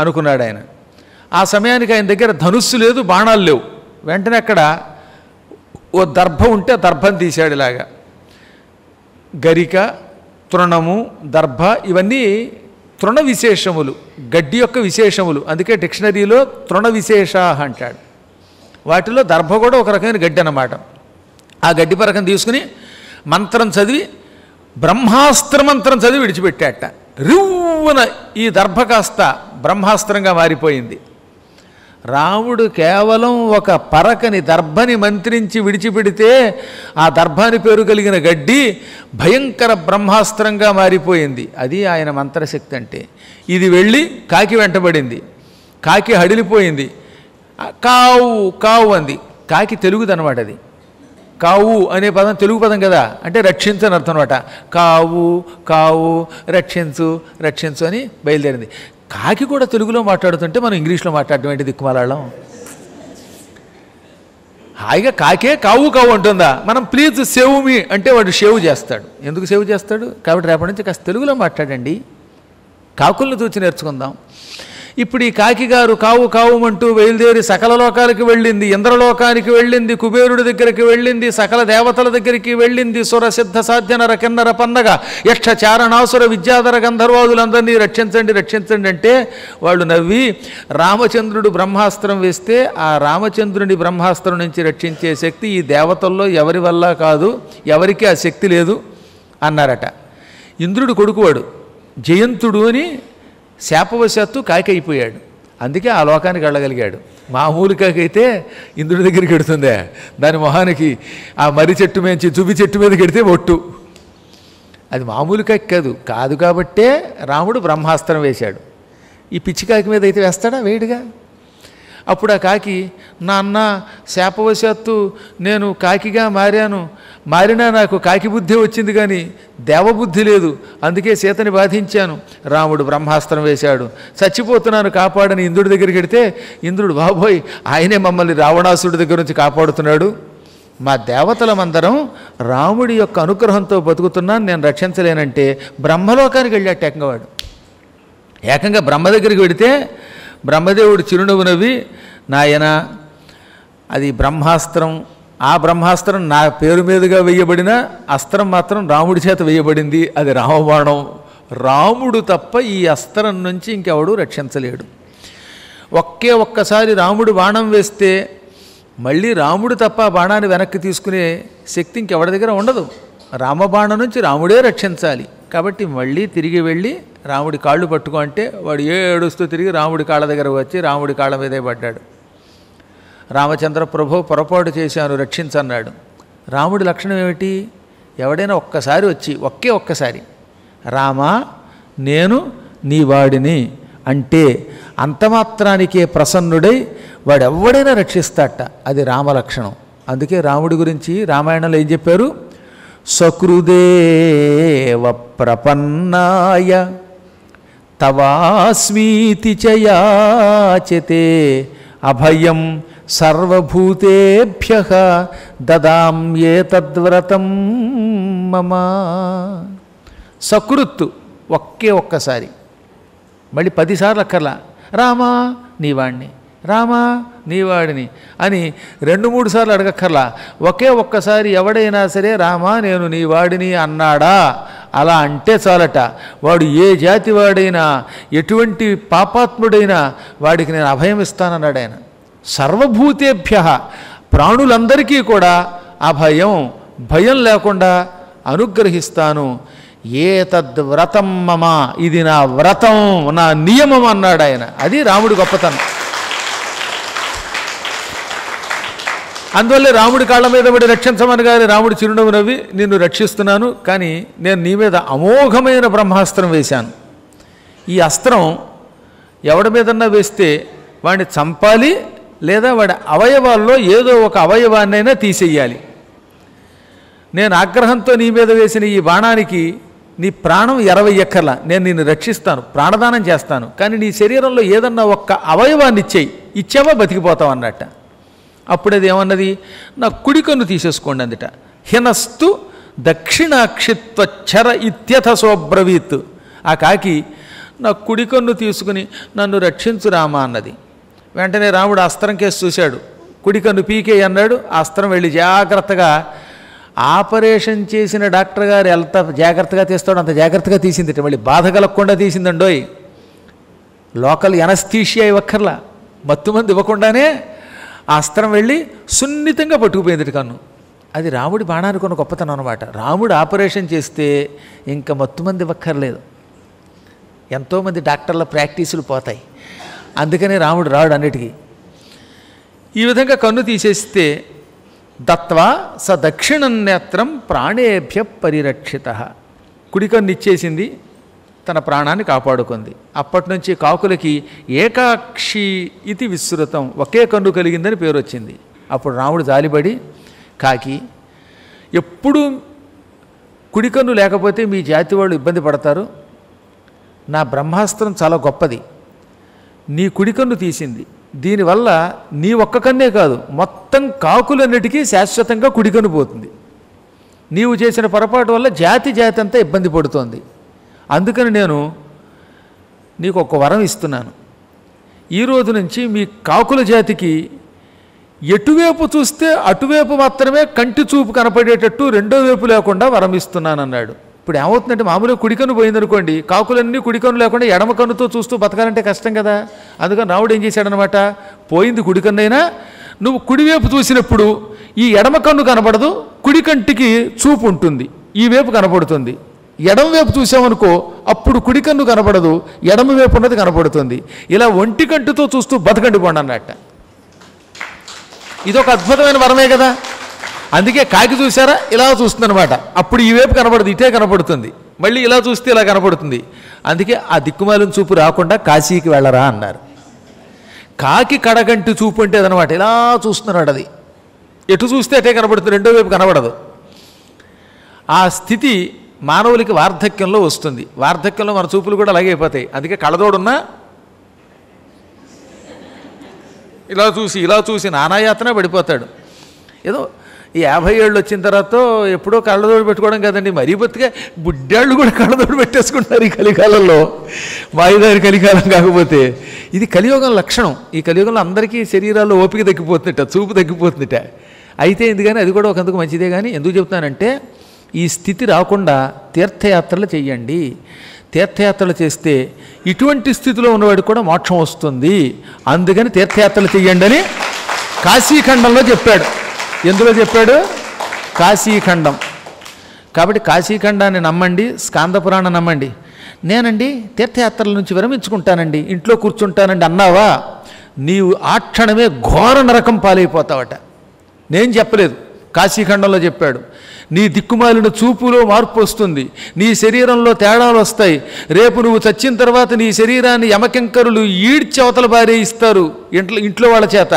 అనుకున్నాడు ఆయన. ఆ సమయానికి ఆయన దగ్గర ధనుస్సు లేదు, బాణాలు లేవు. వెంటనే అక్కడ ఓ దర్భ ఉంటే ఆ దర్భం తీశాడు. ఇలాగా గరిక, తృణము, దర్భ ఇవన్నీ తృణ విశేషములు, గడ్డి యొక్క విశేషములు. అందుకే డిక్షనరీలో తృణ విశేష అంటాడు. వాటిలో దర్భ కూడా ఒక రకమైన గడ్డి అన్నమాట. ఆ గడ్డి పరకం తీసుకుని మంత్రం చదివి, బ్రహ్మాస్త్ర మంత్రం చదివి విడిచిపెట్టాట. రివ్వున ఈ దర్భ కాస్త బ్రహ్మాస్త్రంగా మారిపోయింది. రాముడు కేవలం ఒక పరకని, దర్భని మంత్రించి విడిచిపెడితే ఆ దర్భాని పేరు కలిగిన గడ్డి భయంకర బ్రహ్మాస్త్రంగా మారిపోయింది. అది ఆయన మంత్రశక్తి అంటే. ఇది వెళ్ళి కాకి వెంటబడింది. కాకి హడిలిపోయింది. కావు కావు అంది. కాకి తెలుగుదనమాట. అది కావు అనే పదం తెలుగు పదం కదా, అంటే రక్షించని అర్థం అనమాట. కావు కావు రక్షించు రక్షించు అని బయలుదేరింది. కాకి కూడా తెలుగులో మాట్లాడుతుంటే మనం ఇంగ్లీష్లో మాట్లాడటం ఏంటి దిక్కుమాలాళ్ళం? హాయిగా కాకే కావు కావు అంటుందా? మనం ప్లీజ్ సేవ్ మీ అంటే వాడు సేవ్ చేస్తాడు. ఎందుకు సేవ్ చేస్తాడు? కాబట్టి రేపటి నుంచి కాస్త తెలుగులో మాట్లాడండి. కాకులను చూచి నేర్చుకుందాం. ఇప్పుడు ఈ కాకి గారు కావు కావుమంటూ బయలుదేరి సకల లోకాలకి వెళ్ళింది. ఇంద్రలోకానికి వెళ్ళింది, కుబేరుడి దగ్గరికి వెళ్ళింది, సకల దేవతల దగ్గరికి వెళ్ళింది. సుర సిద్ధ సాధ్యనర కిన్నర పన్నగ యక్ష చారణాసుర విద్యాధర గంధర్వాదులందరినీ రక్షించండి రక్షించండి అంటే వాళ్ళు నవ్వి, రామచంద్రుడు బ్రహ్మాస్త్రం వేస్తే ఆ రామచంద్రుని బ్రహ్మాస్త్రం నుంచి రక్షించే శక్తి ఈ దేవతల్లో ఎవరి వల్ల కాదు, ఎవరికి ఆ శక్తి లేదు అన్నారట. ఇంద్రుడు కొడుకువాడు జయంతుడు అని శాపవశాత్తు కాకి అయిపోయాడు. అందుకే ఆ లోకానికి వెళ్ళగలిగాడు. మామూలు కాకైతే ఇంద్రుడి దగ్గరికి ఎడుతుందే, దాని మొహానికి ఆ మర్రి చెట్టు మీద చుబి చెట్టు మీద కడితే ఒట్టు. అది మామూలు కాకి కాదు కాబట్టే రాముడు బ్రహ్మాస్త్రం వేశాడు. ఈ పిచ్చి కాకి మీద అయితే వేస్తాడా? వేడిగా. అప్పుడు ఆ కాకి, నాన్న శాపవశాత్తు నేను కాకిగా మారినా నాకు కాకి బుద్ధి వచ్చింది కానీ దేవబుద్ధి లేదు, అందుకే సీతని బాధించాను. రాముడు బ్రహ్మాస్త్రం వేశాడు. చచ్చిపోతున్నాను కాపాడని ఇంద్రుడి దగ్గరికి వెడితే ఇంద్రుడు, బాబోయ్ ఆయనే మమ్మల్ని రావణాసుడి దగ్గర నుంచి కాపాడుతున్నాడు, మా దేవతలమందరం రాముడి యొక్క అనుగ్రహంతో బతుకుతున్నాను, నేను రక్షించలేనంటే బ్రహ్మలోకానికి వెళ్ళాడు ఏకంగావాడు. ఏకంగా బ్రహ్మ దగ్గరికి వెడితే బ్రహ్మదేవుడు చిరునవ్వు నవ్వి, నాయన అది బ్రహ్మాస్త్రం, ఆ బ్రహ్మాస్త్రం నా పేరు మీదుగా వేయబడిన అస్త్రం మాత్రం రాముడి చేత వేయబడింది, అది రామబాణం. రాముడు తప్ప ఈ అస్త్రం నుంచి ఇంకెవడూ రక్షించలేడు. ఒక్కసారి రాముడు బాణం వేస్తే మళ్ళీ రాముడు తప్ప బాణాన్ని వెనక్కి తీసుకునే శక్తి ఇంకెవరి దగ్గర ఉండదు. రామబాణం నుంచి రాముడే రక్షించాలి. కాబట్టి మళ్ళీ తిరిగి వెళ్ళి రాముడి కాళ్ళు పట్టుకో అంటే వాడు ఏడుస్తూ తిరిగి రాముడి కాళ్ళ దగ్గర వచ్చి రాముడి కాళ్ళ మీదే పడ్డాడు. రామచంద్ర ప్రభు పొరపాటు చేశాను రక్షించన్నాడు. రాముడి లక్షణం ఏమిటి? ఎవడైనా ఒక్కసారి వచ్చి ఒక్కసారి రామా నేను నీ వాడిని అంటే అంతమాత్రానికే ప్రసన్నుడై వాడెవ్వడైనా రక్షిస్తాట. అది రామలక్షణం. అందుకే రాముడి గురించి రామాయణంలో ఏం చెప్పారు? సకృదేవ ప్రపన్నాయ తవాస్మీతి చ యాచతే అభయం సర్వభూతేభ్యః దదామ్యేతద్వ్రతం మమ. సకృత్తు ఒక్కసారి, మళ్ళీ 10 సార్లు అక్కర్లా. రామా నీవాణ్ణి, రామా నీవాడిని అని 2-3 సార్లు అడగక్కర్లా. ఒక్కసారి ఎవడైనా సరే రామా నేను నీవాడిని అన్నాడా, అలా అంటే చాలట. వాడు ఏ జాతి వాడైనా ఎటువంటి పాపాత్ముడైనా వాడికి నేను అభయం ఇస్తానన్నాడు ఆయన. సర్వభూతేభ్యః ప్రాణులందరికీ కూడా అభయం భయం లేకుండా అనుగ్రహిస్తాను. ఏతద్వ్రతం మమ, ఇది నా వ్రతం నా నియమం అన్నాడు ఆయన. అది రాముడి గొప్పతనం. అందువల్లే రాముడి కాళ్ళ మీద పడి రక్షించమనగానే రాముడు చిరునవ్వు నవ్వి నిన్ను రక్షిస్తున్నాను, కానీ నేను నీ మీద అమోఘమైన బ్రహ్మాస్త్రం వేశాను. ఈ అస్త్రం ఎవడి మీదన్నా వేస్తే వాడిని చంపాలి, లేదా వాడి అవయవాల్లో ఏదో ఒక అవయవాన్నైనా తీసేయాలి. నేను ఆగ్రహంతో నీ మీద వేసిన ఈ బాణానికి నీ ప్రాణం 20 ఎక్కర్లా, నేను నిన్ను రక్షిస్తాను, ప్రాణదానం చేస్తాను, కానీ నీ శరీరంలో ఏదన్నా ఒక్క అవయవాన్ని ఇచ్చావా బతికిపోతావు అన్నట్ట. అప్పుడు అది ఏమన్నది? నా కుడి కన్ను తీసేసుకోండి అందుట. హినస్తు దక్షిణాక్షిత్వచ్చర ఇత్యథ సోబ్రవీత్. ఆ కాకి నా కుడి కన్ను తీసుకుని నన్ను రక్షించు రామా అన్నది. వెంటనే రాముడు అస్త్రం కేసి చూశాడు. కుడి కన్ను పీకే అన్నాడు. ఆ అస్త్రం వెళ్ళి జాగ్రత్తగా ఆపరేషన్ చేసిన డాక్టర్ గారు ఎంత జాగ్రత్తగా తీస్తాడో అంత జాగ్రత్తగా తీసింది. మళ్ళీ బాధ కలగకుండా తీసిందండోయ్. లోకల్ ఎనస్థీషియా ఇవ్వక్కర్లా, మత్తుమంది ఇవ్వకుండానే ఆ అస్త్రం వెళ్ళి సున్నితంగా పట్టుకుపోయింది కన్ను. అది రాముడి బాణానికి ఉన్న గొప్పతనం అనమాట. రాముడు ఆపరేషన్ చేస్తే ఇంకా మత్తుమంది ఇవ్వక్కర్లేదు. ఎంతోమంది డాక్టర్ల ప్రాక్టీసులు పోతాయి. అందుకనే రాముడు రాడు అన్నిటికీ. ఈ విధంగా కన్ను తీసేస్తే దత్వా స దక్షిణం నేత్రం ప్రాణేభ్య పరిరక్షిత. కుడి కన్ను ఇచ్చేసింది, తన ప్రాణాన్ని కాపాడుకుంది. అప్పటి నుంచి కాకులకి ఏకాక్షి ఇది విస్తృతం, ఒకే కన్ను కలిగిందని పేరు వచ్చింది. అప్పుడు రాముడు జాలిపడి కాకి ఎప్పుడూ కుడి కన్ను లేకపోతే మీ జాతి వాళ్ళు ఇబ్బంది పడతారు, నా బ్రహ్మాస్త్రం చాలా గొప్పది, నీ కుడి కన్ను తీసింది, దీనివల్ల నీ ఒక్క కన్నే కాదు మొత్తం కాకులన్నిటికీ శాశ్వతంగా కుడి కన్ను పోతుంది. నీవు చేసిన పొరపాటు వల్ల జాతి అంతా ఇబ్బంది పడుతోంది. అందుకని నేను నీకు ఒక వరం ఇస్తున్నాను. ఈరోజు నుంచి మీ కాకుల జాతికి ఎటువైపు చూస్తే అటువైపు మాత్రమే కంటి చూపు కనపడేటట్టు రెండో వైపు లేకుండా వరం ఇస్తున్నాను అన్నాడు. ఇప్పుడు ఏమవుతుందంటే మామూలుగా కుడికన్ను పోయిందనుకోండి, కాకులన్నీ కుడికన్ను లేకుండా ఎడమ కన్నుతో చూస్తూ బతకాలంటే కష్టం కదా. అందుకని రాముడు ఏం చేశాడనమాట, పోయింది కుడికన్నైనా నువ్వు కుడివైపు చూసినప్పుడు ఈ ఎడమ కన్ను కనపడదు, కుడి కంటికి చూపు ఉంటుంది, ఈ వైపు కనపడుతుంది. ఎడమ వైపు చూసామనుకో అప్పుడు కుడి కన్ను కనపడదు, ఎడమ వైపు ఉన్నది కనపడుతుంది. ఇలా ఒంటి కంటితో చూస్తూ బతకండి పోండి అన్నట్ట. ఇదొక అద్భుతమైన వరమే కదా. అందుకే కాకి చూసారా ఇలా చూస్తుందన్నమాట, అప్పుడు ఈ వైపు కనపడదు, ఇటే కనపడుతుంది, మళ్ళీ ఇలా చూస్తే ఇలా కనపడుతుంది. అందుకే ఆ దిక్కుమాలిన చూపు రాకుండా కాశీకి వెళ్ళరా అన్నారు. కాకి కడగంటి చూపు అంటే అదనమాట, ఇలా చూస్తున్నాడు, అది ఎటు చూస్తే అటే కనపడుతుంది, రెండో వైపు కనపడదు. ఆ స్థితి మానవులకి వార్ధక్యంలో వస్తుంది. వార్ధక్యంలో మన చూపులు కూడా అలాగే అయిపోతాయి. అందుకే కళ్ళదోడున్నా ఇలా చూసి నానాయాతన పడిపోతాడు. ఏదో ఈ 50 ఏళ్ళు వచ్చిన తర్వాత ఎప్పుడో కళ్ళదోడు పెట్టుకోవడం కదండి, మరీ బతిగా బుడ్డాళ్ళు కూడా కళ్ళదోడు పెట్టేసుకుంటారు ఈ కలికాలంలో. వాయుదారి కలికాలం కాకపోతే ఇది కలియుగం లక్షణం. ఈ కలియుగంలో అందరికీ శరీరాల్లో ఓపిక తగ్గిపోతుందట, చూపు తగ్గిపోతుందట. అయితే ఎందుకని అది కూడా ఒకందుకు మంచిదే. కానీ ఎందుకు చెప్తున్నానంటే ఈ స్థితి రాకుండా తీర్థయాత్రలు చెయ్యండి. తీర్థయాత్రలు చేస్తే ఇటువంటి స్థితిలో ఉన్నవాడికి కూడా మోక్షం వస్తుంది, అందుకని తీర్థయాత్రలు చెయ్యండి అని కాశీఖండంలో చెప్పాడు. ఎందులో చెప్పాడు? కాశీఖండం. కాబట్టి కాశీఖండాన్ని నమ్మండి, స్కాంద పురాణం నమ్మండి. నేనండి తీర్థయాత్రల నుంచి విరమించుకుంటానండి, ఇంట్లో కూర్చుంటానండి అన్నావా, నీవు ఆ క్షణమే ఘోర నరకం పాలైపోతావట. నేను చెప్పలేదు, కాశీఖండంలో చెప్పాడు. నీ దిక్కుమాలిన చూపులో మార్పు వస్తుంది, నీ శరీరంలో తేడాలు వస్తాయి. రేపు నువ్వు చచ్చిన తర్వాత నీ శరీరాన్ని యమకింకరులు ఈడ్చి అవతల బారేయిస్తారు ఇంట్లో వాళ్ళ చేత.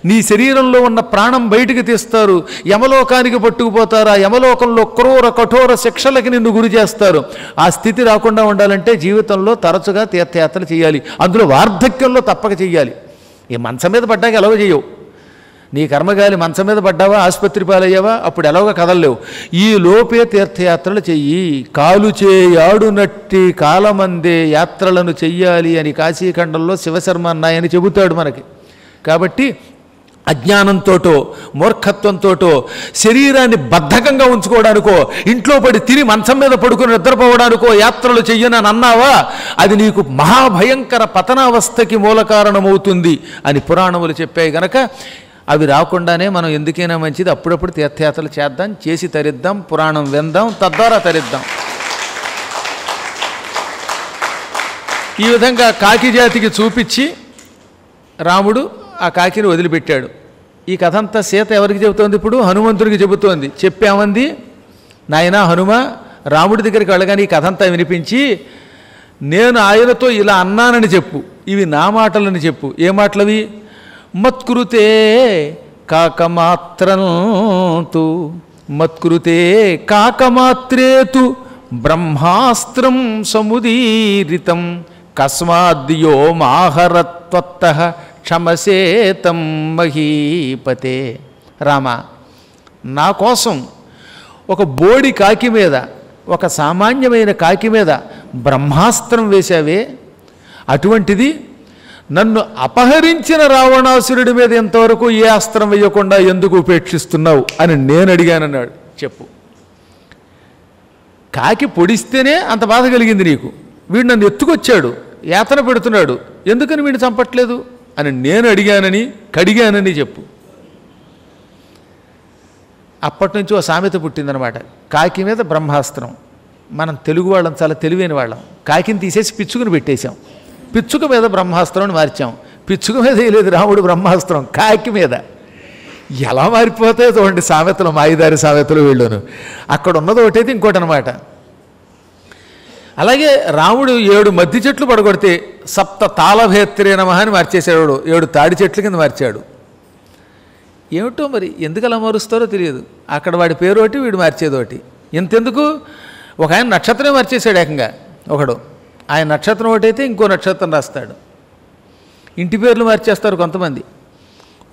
నీ శరీరంలో ఉన్న ప్రాణం బయటికి తీస్తారు, యమలోకానికి పట్టుకుపోతారు. ఆ యమలోకంలో క్రూర కఠోర శిక్షలకి నిన్ను గురి చేస్తారు. ఆ స్థితి రాకుండా ఉండాలంటే జీవితంలో తరచుగా తీర్థయాత్రలు చేయాలి, అందులో వార్ధక్యంలో తప్పక చేయాలి. ఈ మంచం మీద పడ్డాక ఎలాగో చేయవు. నీ కర్మగాలి మంచం మీద పడ్డావా, ఆసుపత్రి పాలయ్యావా, అప్పుడు ఎలాగో కదలలేవు. ఈ లోపే తీర్థయాత్రలు చెయ్యి. కాలు చేయాడునట్టి కాలమందే యాత్రలను చెయ్యాలి అని కాశీఖండంలో శివశర్మ అన్నాయని చెబుతాడు మనకి. కాబట్టి అజ్ఞానంతోటో మూర్ఖత్వంతోటో శరీరాన్ని బద్ధకంగా ఉంచుకోవడానికో, ఇంట్లో పడి తిని మంచం మీద పడుకుని నిద్రపోవడానికో యాత్రలు చెయ్యనని అన్నావా, అది నీకు మహాభయంకర పతనావస్థకి మూల కారణమవుతుంది అని పురాణములు చెప్పాయి. గనక అవి రాకుండానే మనం ఎందుకైనా మంచిది అప్పుడప్పుడు తీర్థయాత్రలు చేద్దాం, చేసి తరిద్దాం, పురాణం విందాం, తద్వారా తరిద్దాం. ఈ విధంగా కాకి జాతికి చూపించి రాముడు ఆ కాకిని వదిలిపెట్టాడు. ఈ కథ అంతా సీత ఎవరికి చెబుతోంది? ఇప్పుడు హనుమంతుడికి చెబుతోంది. చెప్పామంది, నాయనా హనుమ, రాముడి దగ్గరికి వెళ్ళగానే ఈ కథ అంతా వినిపించి, నేను ఆయనతో ఇలా అన్నానని చెప్పు, ఇవి నా మాటలని చెప్పు. ఏ మాటలవి? మత్కృతే కాకమాత్రంతు మత్కృతే కాకమాత్రేతు బ్రహ్మాస్త్రం సముదీరితం కస్మాద్యో మాహరత్వత్తః క్షమసేతం మహీపతే. రామ, నా కోసం ఒక బోడి కాకి మీద, ఒక సామాన్యమైన కాకి మీద బ్రహ్మాస్త్రం వేశావే, అటువంటిది నన్ను అపహరించిన రావణాసురుడి మీద ఎంతవరకు ఏ అస్త్రం వేయకుండా ఎందుకు ఉపేక్షిస్తున్నావు అని నేను అడిగానన్నాడు. చెప్పు. కాకి పొడిస్తేనే అంత బాధ కలిగింది నీకు, వీడు నన్ను ఎత్తుకొచ్చాడు, యాతన పెడుతున్నాడు, ఎందుకని వీడిని చంపట్లేదు అని నేను అడిగానని, కడిగానని చెప్పు. అప్పటి నుంచి ఓ సామెత పుట్టిందనమాట, కాకి మీద బ్రహ్మాస్త్రం. మనం తెలుగు వాళ్ళం చాలా తెలివైన వాళ్ళం, కాకిని తీసేసి పిచ్చుకుని పెట్టేశాం, పిచ్చుక మీద బ్రహ్మాస్త్రం అని మార్చాం. పిచ్చుక మీద వేయలేదు రాముడు బ్రహ్మాస్త్రం, కాకి మీద. ఎలా మారిపోతాయో చూడండి సామెతలు, మాయిదారి సామెతలు వీళ్ళను. అక్కడ ఉన్నది ఒకటైతే ఇంకోటి అనమాట. అలాగే రాముడు 7 మద్ది చెట్లు పడగొడితే సప్త తాళభేత్రే నమః అని మార్చేశాడు, 7 తాడి చెట్ల కింద మార్చాడు. ఏమిటో మరి ఎందుకు అలా మారుస్తారో తెలియదు. అక్కడ వాడి పేరు ఒకటి, వీడు మార్చేది ఒకటి. ఇంతెందుకు, ఒక ఆయన నక్షత్రమే మార్చేశాడు ఏకంగా. ఒకడు ఆయన నక్షత్రం ఒకటైతే ఇంకో నక్షత్రం రాస్తాడు. ఇంటి పేర్లు మార్చేస్తారు కొంతమంది,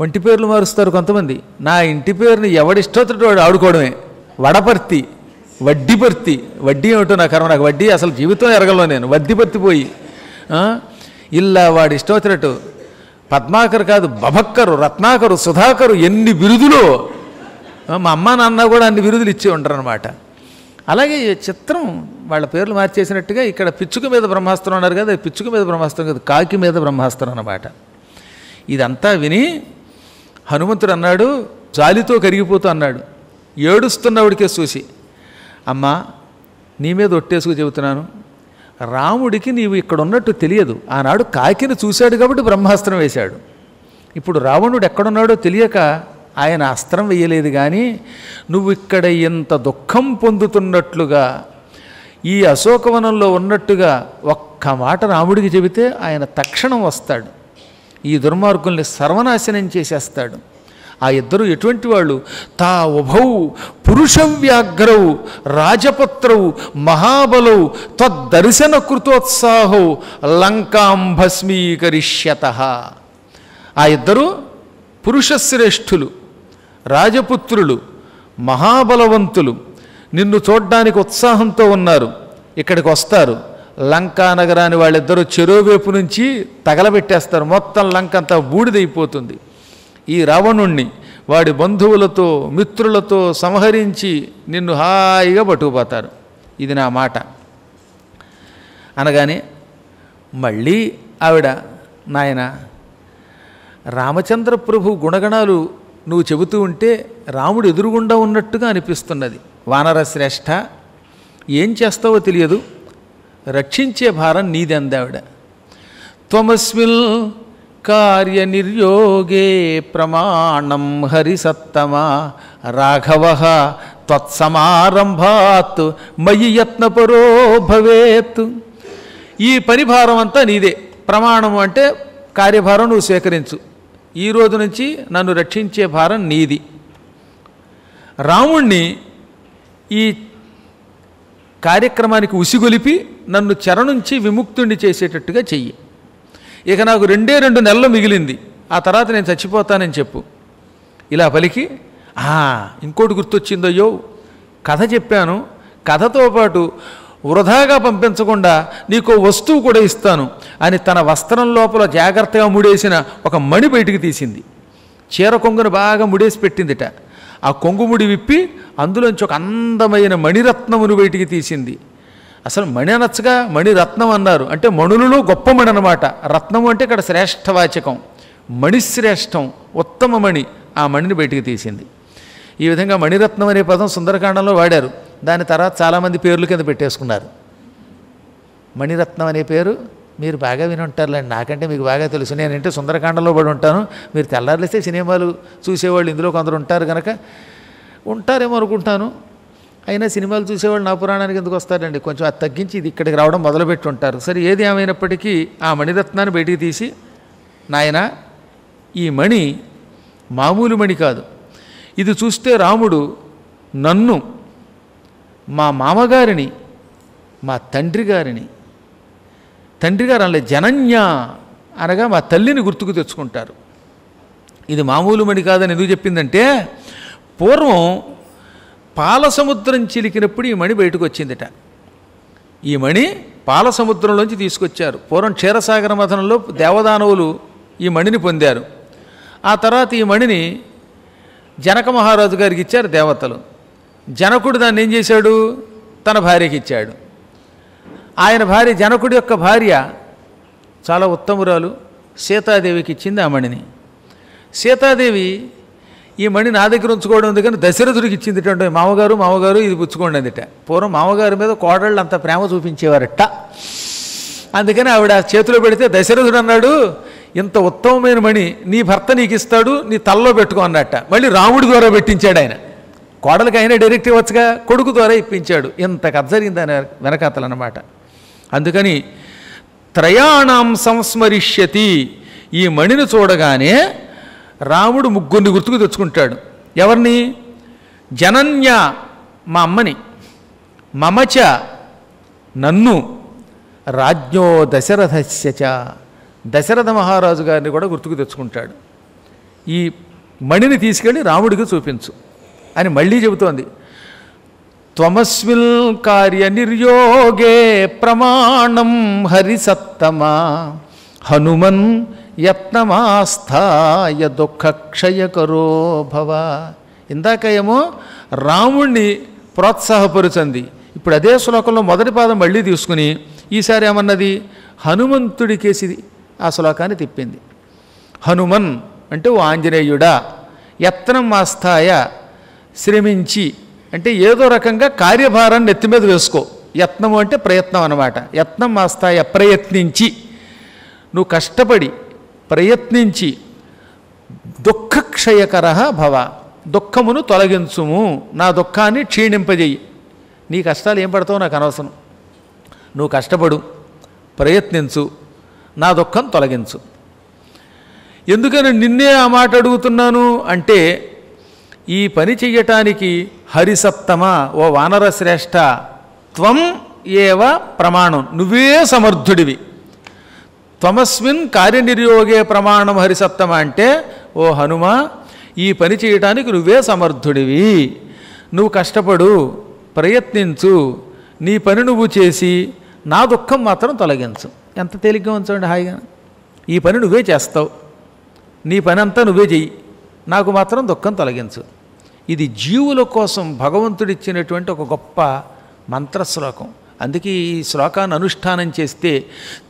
ఒంటి పేర్లు మారుస్తారు కొంతమంది. నా ఇంటి పేరుని ఎవడిష్టోత్తడు వాడు ఆడుకోవడమే. వడపర్తి, వడ్డీపర్తి. వడ్డీ ఏమిటో నా కర్మ, నాకు వడ్డీ అసలు జీవితం ఎరగలో నేను. వడ్డీపర్తి పోయి ఇలా వాడు ఇష్టం వచ్చినట్టు. పద్మాకర్ కాదు, బభక్కరు, రత్నాకరు, సుధాకరు, ఎన్ని బిరుదులు. మా అమ్మ నాన్న కూడా అన్ని బిరుదులు ఇచ్చి ఉంటారు అనమాట. అలాగే చిత్రం వాళ్ళ పేర్లు మార్చేసినట్టుగా ఇక్కడ పిచ్చుక మీద బ్రహ్మాస్త్రం అన్నారు కదా, పిచ్చుక మీద బ్రహ్మాస్త్రం కాదు, కాకి మీద బ్రహ్మాస్త్రం అన్నమాట. ఇదంతా విని హనుమంతుడు అన్నాడు, జాలితో కరిగిపోతూ అన్నాడు, ఏడుస్తున్నవాడికే చూసి, అమ్మా నీ మీద ఒట్టేసుకు చెబుతున్నాను, రాముడికి నీవు ఇక్కడ ఉన్నట్టు తెలియదు. ఆనాడు కాకిని చూశాడు కాబట్టి బ్రహ్మాస్త్రం వేశాడు. ఇప్పుడు రావణుడు ఎక్కడున్నాడో తెలియక ఆయన అస్త్రం వేయలేదు. కానీ నువ్వు ఇక్కడ ఎంత దుఃఖం పొందుతున్నట్లుగా, ఈ అశోకవనంలో ఉన్నట్టుగా ఒక్క మాట రాముడికి చెబితే ఆయన తక్షణం వస్తాడు, ఈ దుర్మార్గుల్ని సర్వనాశనం చేసేస్తాడు. ఆ ఇద్దరు ఎటువంటి వాళ్ళు? తా ఉభౌ పురుషవ్యాఘ్రౌ రాజపుత్రవు మహాబలౌ త్వద్దర్శన కృతోత్సాహౌ లంకాం భస్మీకరిష్యతః. ఆ ఇద్దరు పురుషశ్రేష్ఠులు, రాజపుత్రులు, మహాబలవంతులు, నిన్ను చూడ్డానికి ఉత్సాహంతో ఉన్నారు. ఇక్కడికి వస్తారు. లంకా నగరాన్ని వాళ్ళిద్దరూ చెరోవైపు నుంచి తగలబెట్టేస్తారు. మొత్తం లంక అంతా బూడిదైపోతుంది. ఈ రావణుణ్ణి వాడి బంధువులతో మిత్రులతో సంహరించి నిన్ను హాయిగా పట్టుకుపోతారు. ఇది నా మాట. అనగానే మళ్ళీ ఆవిడ, నాయన రామచంద్ర ప్రభు గుణగణాలు నువ్వు చెబుతూ ఉంటే రాముడు ఎదురుగుండా ఉన్నట్టుగా అనిపిస్తున్నది. వానర శ్రేష్ఠ, ఏం చేస్తావో తెలియదు, రక్షించే భారం నీది అందావిడ. త్వమస్మిల్ కార్య నిర్యోగే ప్రమాణం హరిసత్తమా రాఘవ త్వత్సమారంభాత్ మయి యత్నపరో భవేత్. ఈ పరిభారం అంతా నీదే. ప్రమాణం అంటే కార్యభారం నువ్వు స్వీకరించు. ఈ రోజు నుంచి నన్ను రక్షించే భారం నీది. రాముణ్ణి ఈ కార్యక్రమానికి ఉసిగొలిపి నన్ను చెర నుంచి విముక్తుణ్ణి చేసేటట్టుగా చెయ్యి. ఇక నాకు 2 నెలలు మిగిలింది, ఆ తర్వాత నేను చచ్చిపోతానని చెప్పు. ఇలా పలికి, ఇంకోటి గుర్తొచ్చిందయ్యో, కథ చెప్పాను, కథతో పాటు వృధాగా పంపించకుండా నీకో వస్తువు కూడా ఇస్తాను అని తన వస్త్రం లోపల జాగ్రత్తగా ముడేసిన ఒక మణి బయటికి తీసింది. చీర కొంగును బాగా ముడేసి పెట్టిందిట. ఆ కొంగుముడి విప్పి అందులోంచి ఒక అందమైన మణిరత్నమును బయటికి తీసింది. అసలు మణి అనొచ్చగా, మణిరత్నం అన్నారు అంటే మణులలో గొప్ప మణి అనమాట. రత్నము అంటే ఇక్కడ శ్రేష్ఠవాచకం, మణిశ్రేష్టం, ఉత్తమ మణి. ఆ మణిని బయటికి తీసింది. ఈ విధంగా మణిరత్నం అనే పదం సుందరకాండంలో వాడారు. దాని తర్వాత చాలామంది పేర్లు కింద పెట్టేసుకున్నారు. మణిరత్నం అనే పేరు మీరు బాగా విని ఉంటారులేండి, నాకంటే మీకు బాగా తెలుసు. నేనంటే సుందరకాండంలో పడి ఉంటాను. మీరు తెల్లారులేస్తే సినిమాలు చూసేవాళ్ళు ఇందులో కొందరు ఉంటారు కనుక ఉంటారేమో అనుకుంటాను. అయినా సినిమాలు చూసేవాళ్ళు నా పురాణానికి ఎందుకు వస్తారండి? కొంచెం అది తగ్గించి ఇది ఇక్కడికి రావడం మొదలుపెట్టి ఉంటారు. సరే, ఏది ఏమైనప్పటికీ ఆ మణిరత్నాన్ని బయటికి తీసి, నాయన ఈ మణి మామూలు మణి కాదు. ఇది చూస్తే రాముడు నన్ను, మా మామగారిని, మా తండ్రి గారు అనలే, జనన్య అనగా మా తల్లిని గుర్తుకు తెచ్చుకుంటారు. ఇది మామూలు మణి కాదని ఎందుకు చెప్పిందంటే, పూర్వం పాలసముద్రం చిలికినప్పుడు ఈ మణి బయటకు వచ్చిందిట. ఈ మణి పాలసముద్రంలోంచి తీసుకొచ్చారు. పూర్వం క్షీరసాగర మథనంలో దేవదానవులు ఈ మణిని పొందారు. ఆ తర్వాత ఈ మణిని జనక మహారాజు గారికి ఇచ్చారు దేవతలు. జనకుడు దాన్ని ఏం చేశాడు? తన భార్యకి ఇచ్చాడు. ఆయన భార్య, జనకుడి యొక్క భార్య చాలా ఉత్తమురాలు, సీతాదేవికి ఇచ్చింది ఆ మణిని. సీతాదేవి ఈ మణి నా దగ్గర ఉంచుకోవడం ఉంది కానీ దశరథుడికి ఇచ్చింది. మామగారు ఇది పుచ్చుకోండి అందిట. పూర్వం మామగారి మీద కోడళ్ళు అంత ప్రేమ చూపించేవారట. అందుకని ఆవిడ చేతిలో పెడితే దశరథుడు అన్నాడు, ఇంత ఉత్తమమైన మణి నీ భర్త నీకు ఇస్తాడు, నీ తలలో పెట్టుకో అన్నట్ట. మళ్ళీ రాముడి ద్వారా పెట్టించాడు ఆయన. కోడలికి అయినా డైరెక్ట్ ఇవ్వచ్చుగా, కొడుకు ద్వారా ఇప్పించాడు. ఇంత కథ జరిగింది ఆయన వెనకాతలు అన్నమాట. అందుకని త్రయాణం సంస్మరిష్యతి, ఈ మణిని చూడగానే రాముడు ముగ్గురిని గుర్తుకు తెచ్చుకుంటాడు. ఎవరిని? జనన్య మా అమ్మని, మమచ నన్ను, రాజ్ఞో దశరథస్యచ దశరథ మహారాజు గారిని కూడా గుర్తుకు తెచ్చుకుంటాడు. ఈ మణిని తీసుకెళ్ళి రాముడికి చూపించు అని మళ్ళీ చెబుతోంది. త్వమస్మిల్ కార్య నిర్యోగే ప్రమాణం హరిసత్తమా హనుమన్ యత్నమాస్థాయ దుఃఖక్షయకరో భవ. ఇందాక ఏమో రాముణ్ణి ప్రోత్సాహపరుచుంది. ఇప్పుడు అదే శ్లోకంలో మొదటి పాదం మళ్ళీ తీసుకుని ఈసారి ఏమన్నది? హనుమంతుడికేసి ఆ శ్లోకాన్ని తిప్పింది. హనుమన్ అంటే ఓ ఆంజనేయుడా, యత్నం ఆస్థాయ శ్రమించి అంటే ఏదో రకంగా కార్యభారాన్ని నెత్తి మీద వేసుకో. యత్నము అంటే ప్రయత్నం అన్నమాట. యత్నం ఆస్థాయ ప్రయత్నించి, నువ్వు కష్టపడి ప్రయత్నించి దుఃఖక్షయకర భవ, దుఃఖమును తొలగించుము, నా దుఃఖాన్ని క్షీణింపజేయి. నీ కష్టాలు ఏం పడతావు నాకు అనవసరం, నువ్వు కష్టపడు, ప్రయత్నించు, నా దుఃఖం తొలగించు. ఎందుకని నిన్నే ఆ మాట అడుగుతున్నాను అంటే, ఈ పని చెయ్యటానికి హరిసత్తమ, ఓ వానర శ్రేష్ఠ, త్వం ఏవ ప్రమాణం, నువ్వే సమర్థుడివి. త్వమస్మిన్ కార్యనిర్యోగే ప్రమాణం హరిసత్తమ అంటే, ఓ హనుమ, ఈ పని చేయటానికి నువ్వే సమర్థుడివి. నువ్వు కష్టపడు, ప్రయత్నించు, నీ పని నువ్వు చేసి నా దుఃఖం మాత్రం తొలగించు. ఎంత తేలిగ్గా ఉంచండి, హాయిగా. ఈ పని నువ్వే చేస్తావు, నీ పని అంతా నువ్వే చెయ్యి, నాకు మాత్రం దుఃఖం తొలగించు. ఇది జీవుల కోసం భగవంతుడిచ్చినటువంటి ఒక గొప్ప మంత్రశ్లోకం. అందుకే ఈ శ్లోకాన్ని అనుష్ఠానం చేస్తే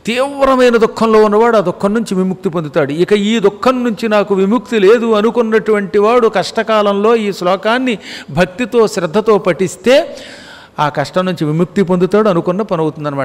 తీవ్రమైన దుఃఖంలో ఉన్నవాడు ఆ దుఃఖం నుంచి విముక్తి పొందుతాడు. ఇక ఈ దుఃఖం నుంచి నాకు విముక్తి లేదు అనుకున్నటువంటి వాడు కష్టకాలంలో ఈ శ్లోకాన్ని భక్తితో శ్రద్ధతో పఠిస్తే ఆ కష్టం నుంచి విముక్తి పొందుతాడు, అనుకున్న పని అవుతుందన్నమాట.